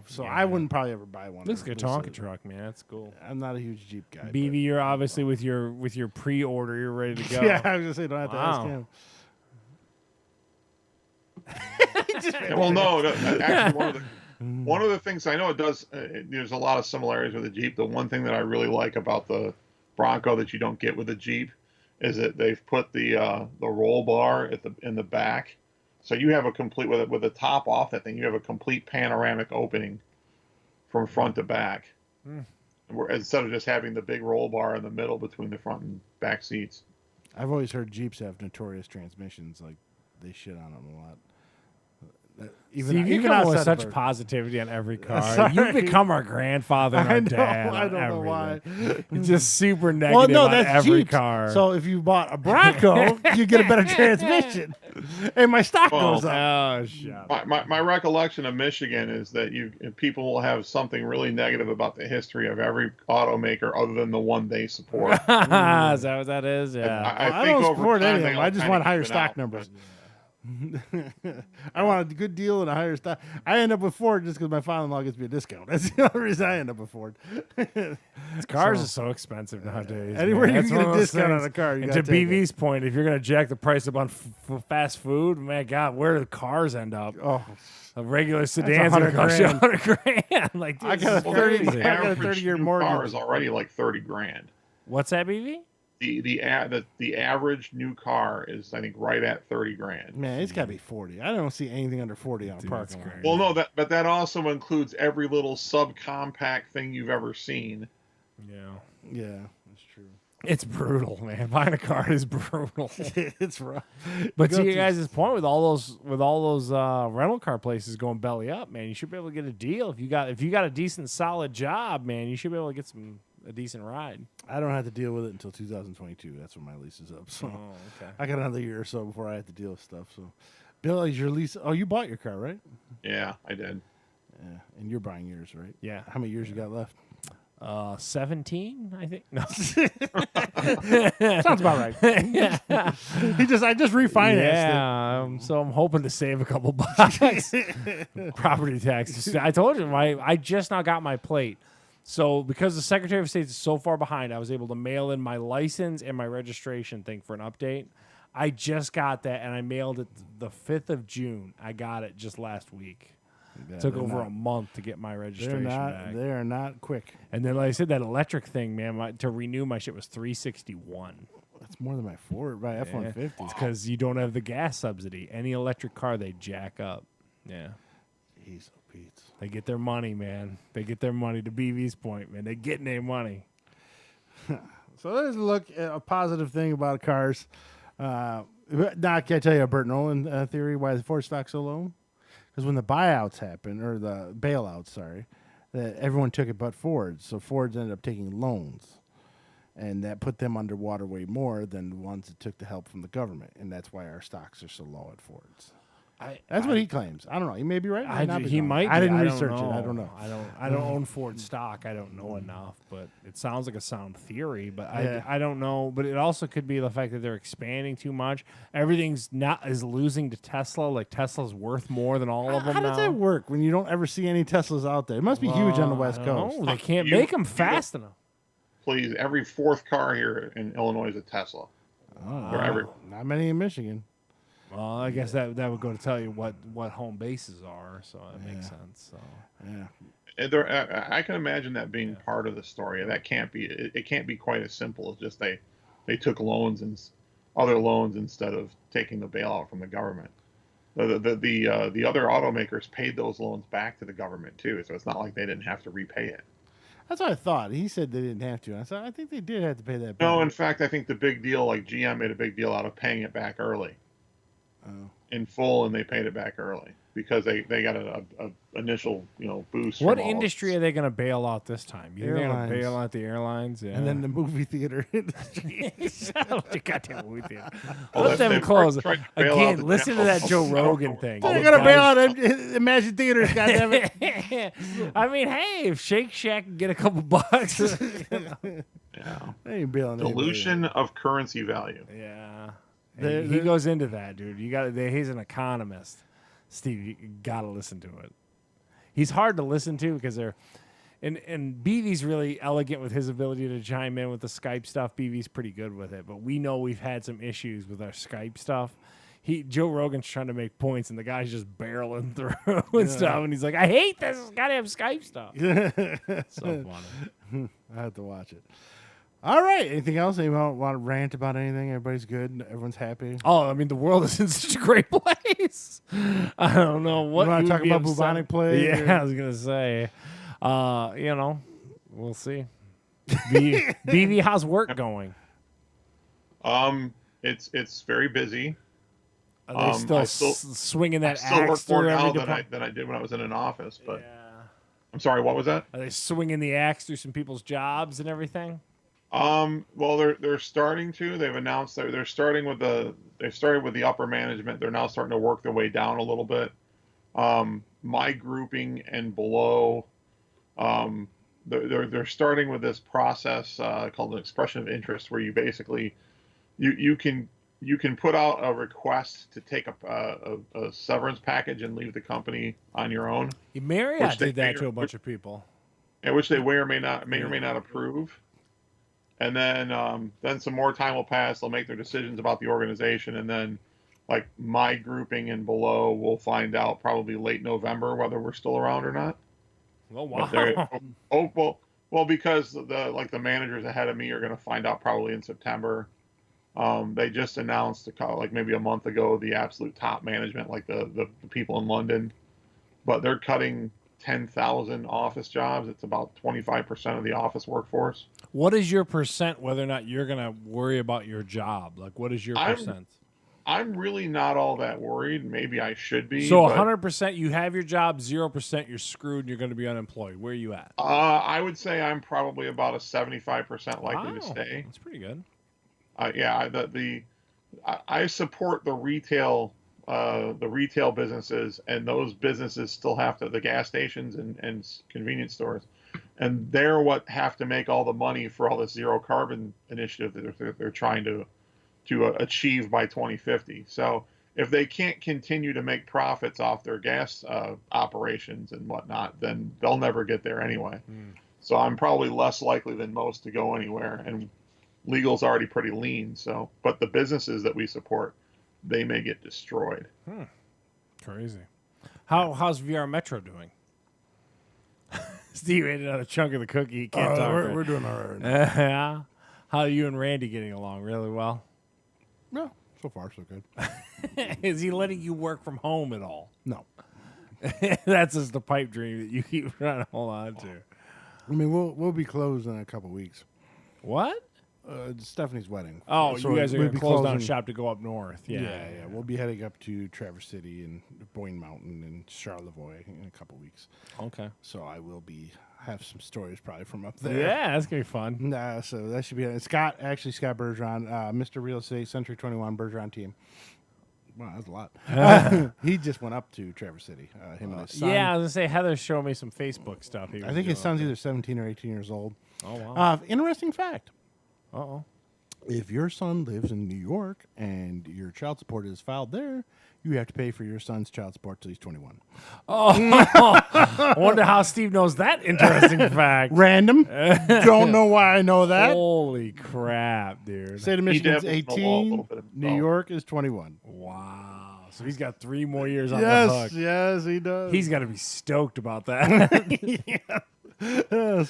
so I wouldn't probably ever buy one. Looks like a Tonka truck, man. That's cool. I'm not a huge Jeep guy. BB, you're obviously with your pre-order. You're ready to go. Yeah, I was gonna say don't have to ask him. Yeah, well, no, actually, one of the things I know it does. There's a lot of similarities with the Jeep. The one thing that I really like about the Bronco that you don't get with the Jeep is that they've put the roll bar in the back, so you have a complete with the top off that thing. You have a complete panoramic opening from front to back, instead of just having the big roll bar in the middle between the front and back seats. I've always heard Jeeps have notorious transmissions. Like they shit on them a lot. Steve, you come with such positivity on every car. You've become our grandfather and our dad. I don't know why. You're just super negative on every Jeeps. car. So if you bought a Bronco, you get a better transmission, and my stock goes up. Oh, shut My recollection of Michigan is that people will have something really negative about the history of every automaker other than the one they support. Is that what that is? Yeah. I I think don't over support time any of them. they'll I just kind want of higher even stock out, numbers. but- I want a good deal and a higher stock. I end up with Ford just because my father-in-law gets me a discount. That's the only reason I end up with Ford. Cars are so expensive nowadays. Anywhere man. you That's can get one a of those discount on things. a car, you And gotta to take it. BV's point, if you're going to jack the price up on fast food, man, God, where do the cars end up? Oh, A regular sedan's going to cost you $100,000. Like, I got a this is 30 crazy. I got a average 30-year new mortgage. car is already like $30,000. What's that, BV? The average new car is, I think, right at $30,000. Man, it's got to be 40. I don't see anything under 40 on a parking lot. Well, no, but that also includes every little subcompact thing you've ever seen. Yeah. Yeah, that's true. It's brutal, man. Buying a car is brutal. It's rough. But You to go you guys' point, with all those rental car places going belly up, man, you should be able to get a deal. If you got a decent, solid job, man, you should be able to get a decent ride. I don't have to deal with it until 2022. That's when my lease is up. So okay. I got another year or so before I have to deal with stuff. So, Bill, is your lease? Oh, you bought your car, right? Yeah, I did. Yeah, and you're buying yours, right? Yeah. How many years you got left? 17, I think. No. Sounds about right. Yeah. I just refinanced Yeah. So I'm hoping to save a couple bucks. Property taxes. I told you, I just now got my plate. So because the Secretary of State is so far behind, I was able to mail in my license and my registration thing for an update. I just got that, and I mailed it the 5th of June. I got it just last week. Yeah, Took over a month to get my registration back. They are not quick. And then, like I said, that electric thing, man, to renew my shit was $361. That's more than my Ford, my F-150. It's because you don't have the gas subsidy. Any electric car, they jack up. Yeah. Jeez, oh, Pete. They get their money, man. They get their money. To BV's point, man. They getting their money. So let's look at a positive thing about cars. Now, can I tell you a Burt Nolan theory why the Ford stock's so low? Because when the buyouts happened, or the bailouts, sorry, that everyone took it but Ford. So Fords ended up taking loans. And that put them underwater way more than the ones that took the help from the government. And that's why our stocks are so low at Ford's. That's what he claims. I don't know. He may be right. He might be. I didn't don't research know. it. I don't know. I don't own Ford stock. I don't know enough, but it sounds like a sound theory. But Yeah. I don't know. But it also could be the fact that they're expanding too much. Everything's is losing to Tesla. Like Tesla's worth more than all of them How now. does that work when you don't ever see any Teslas out there? It must be huge on the West Coast. No, they can't You- make them you- fast enough. Please, every fourth car here in Illinois is a Tesla. Or every- Not many in Michigan. Well, I guess that would go to tell you what home bases are. So that makes sense. So. Yeah. I can imagine that being part of the story. That can't be. It can't be quite as simple as just they took loans and other loans instead of taking the bailout from the government. The other automakers paid those loans back to the government too, so it's not like they didn't have to repay it. That's what I thought. He said they didn't have to. I said, I think they did have to pay that back. No, in fact, I think the big deal, like GM made a big deal out of paying it back early, in full, and they paid it back early because they got a initial boost. What from all industry are they going to bail out this time? You think they're going to Airlines. bail out the airlines? Yeah. And then the movie theater industry. Shut up, you goddamn movie theater. Well, Let them they've close. tried to bail out Again, the listen to general that Joe public. Rogan thing. They're The going to bail guys- out Imagine Theaters, goddammit. I mean, hey, if Shake Shack can get a couple bucks. Yeah. They ain't bailing anybody Dilution of currency value. Yeah. They're- He goes into that, dude. He's an economist. Steve, you got to listen to it. He's hard to listen to because they're and BV's really elegant with his ability to chime in with the Skype stuff. BV's pretty good with it, but we know we've had some issues with our Skype stuff. Joe Rogan's trying to make points, and the guy's just barreling through and stuff. And he's like, "I hate this. It's got to have Skype stuff." So funny. I have to watch it. All right. Anything else? Anyone want to rant about anything? Everybody's good. Everyone's happy. Oh, I mean, the world is in such a great place. I don't know what You wanna would talk be about upset- bubonic plague, Yeah, or- I was gonna say. We'll see. BV, how's work going? It's very busy. Are they still, I still- swinging that I still work axe more through every now department? than I did when I was in an office. But Yeah. I'm sorry, what was that? Are they swinging the axe through some people's jobs and everything? Well, they're starting to. They've announced that they're starting with they started with the upper management. They're now starting to work their way down a little bit. My grouping and below, they're starting with this process called an expression of interest, where you basically you can put out a request to take a severance package and leave the company on your own, Marriott Which they did that may to or- a bunch of people. and which they may or may not approve. And then some more time will pass. They'll make their decisions about the organization, and then, like my grouping and below, we'll find out probably late November whether we're still around or not. Oh, But wow. well, because the managers ahead of me are going to find out probably in September. They just announced maybe a month ago the absolute top management, like the people in London, but they're cutting 10,000 office jobs. It's about 25% of the office workforce. What is your percent whether or not you're going to worry about your job? Like, what is your percent? I'm really not all that worried. Maybe I should be. So but, 100%, you have your job, 0%, you're screwed, and you're going to be unemployed. Where are you at? I would say I'm probably about a 75% likely to stay. That's pretty good. I support the retail businesses, and those businesses still have to, the gas stations and convenience stores, and they're what have to make all the money for all this zero carbon initiative that they're trying to achieve by 2050. So if they can't continue to make profits off their gas operations and whatnot, then they'll never get there anyway. So I'm probably less likely than most to go anywhere, and legal's already pretty lean. So, but the businesses that we support, they may get destroyed. Crazy. How's VR Metro doing? Steve ate out a chunk of the cookie. He can't talk. We're doing all right. Yeah. How are you and Randy getting along? Really well? No, so far so good. Is he letting you work from home at all? No. That's just the pipe dream that you keep trying to hold on to. I mean, we'll be closed in a couple weeks. What? Stephanie's wedding. Oh, So you guys are we'll going be to close down closing- shop to go up north. Yeah. Yeah. We'll be heading up to Traverse City and Boyne Mountain and Charlevoix in a couple weeks. Okay. So I will have some stories probably from up there. Yeah, that's going to be fun. Nah, so that should be it. Scott Bergeron, Mr. Real Estate, Century 21 Bergeron team. Wow, that's a lot. He just went up to Traverse City. Him and his son. Yeah, I was going to say, Heather showed me some Facebook stuff. I think his son's either 17 or 18 years old. Oh, wow. Interesting fact. Uh-oh. If your son lives in New York and your child support is filed there, you have to pay for your son's child support till he's 21. I wonder how Steve knows that interesting fact. Random. Don't know why I know that. Holy crap, dude. State of Michigan's dabbles in the law a 18. little bit New himself. York is 21. Wow. So he's got 3 more years on the hook. Yes, he does. He's got to be stoked about that.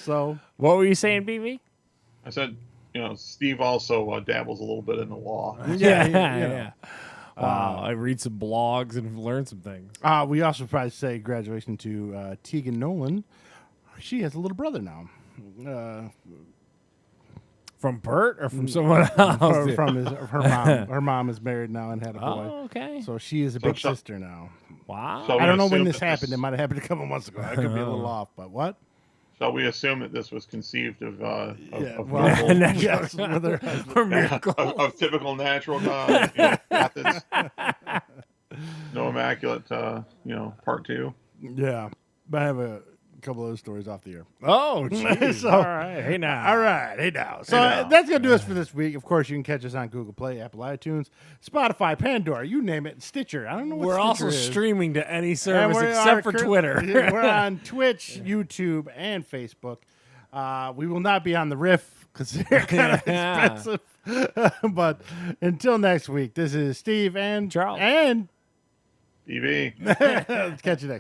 So What were you saying, BB? I said, Steve also dabbles a little bit in the law. Yeah. Wow. I read some blogs and learn some things. we also probably say graduation to Tegan Nolan. She has a little brother now. From Bert or from someone else? From her mom. Her mom is married now and had a boy. Oh, okay. So she is a big sister now. Wow. So I don't know when assume this that happened. It might have happened a couple months ago. I could be a little off, but what? Shall we assume that this was conceived of well, normal- yes, with her husband. Or miracle. of typical natural methods? No immaculate, part 2. Yeah, but I have a couple of those stories off the air. Oh, jeez. So- All right. Hey, now. All right, hey now. So now. that's gonna do us for this week. Of course, you can catch us on Google Play, Apple iTunes, Spotify, Pandora, you name it, Stitcher. I don't know what We're Stitcher also is. streaming to any And service we except are for cur- Twitter. We're on Twitch, YouTube, and Facebook. We will not be on the Riff because they're kind of expensive. But until next week, this is Steve and Charles. and BB. catch you next.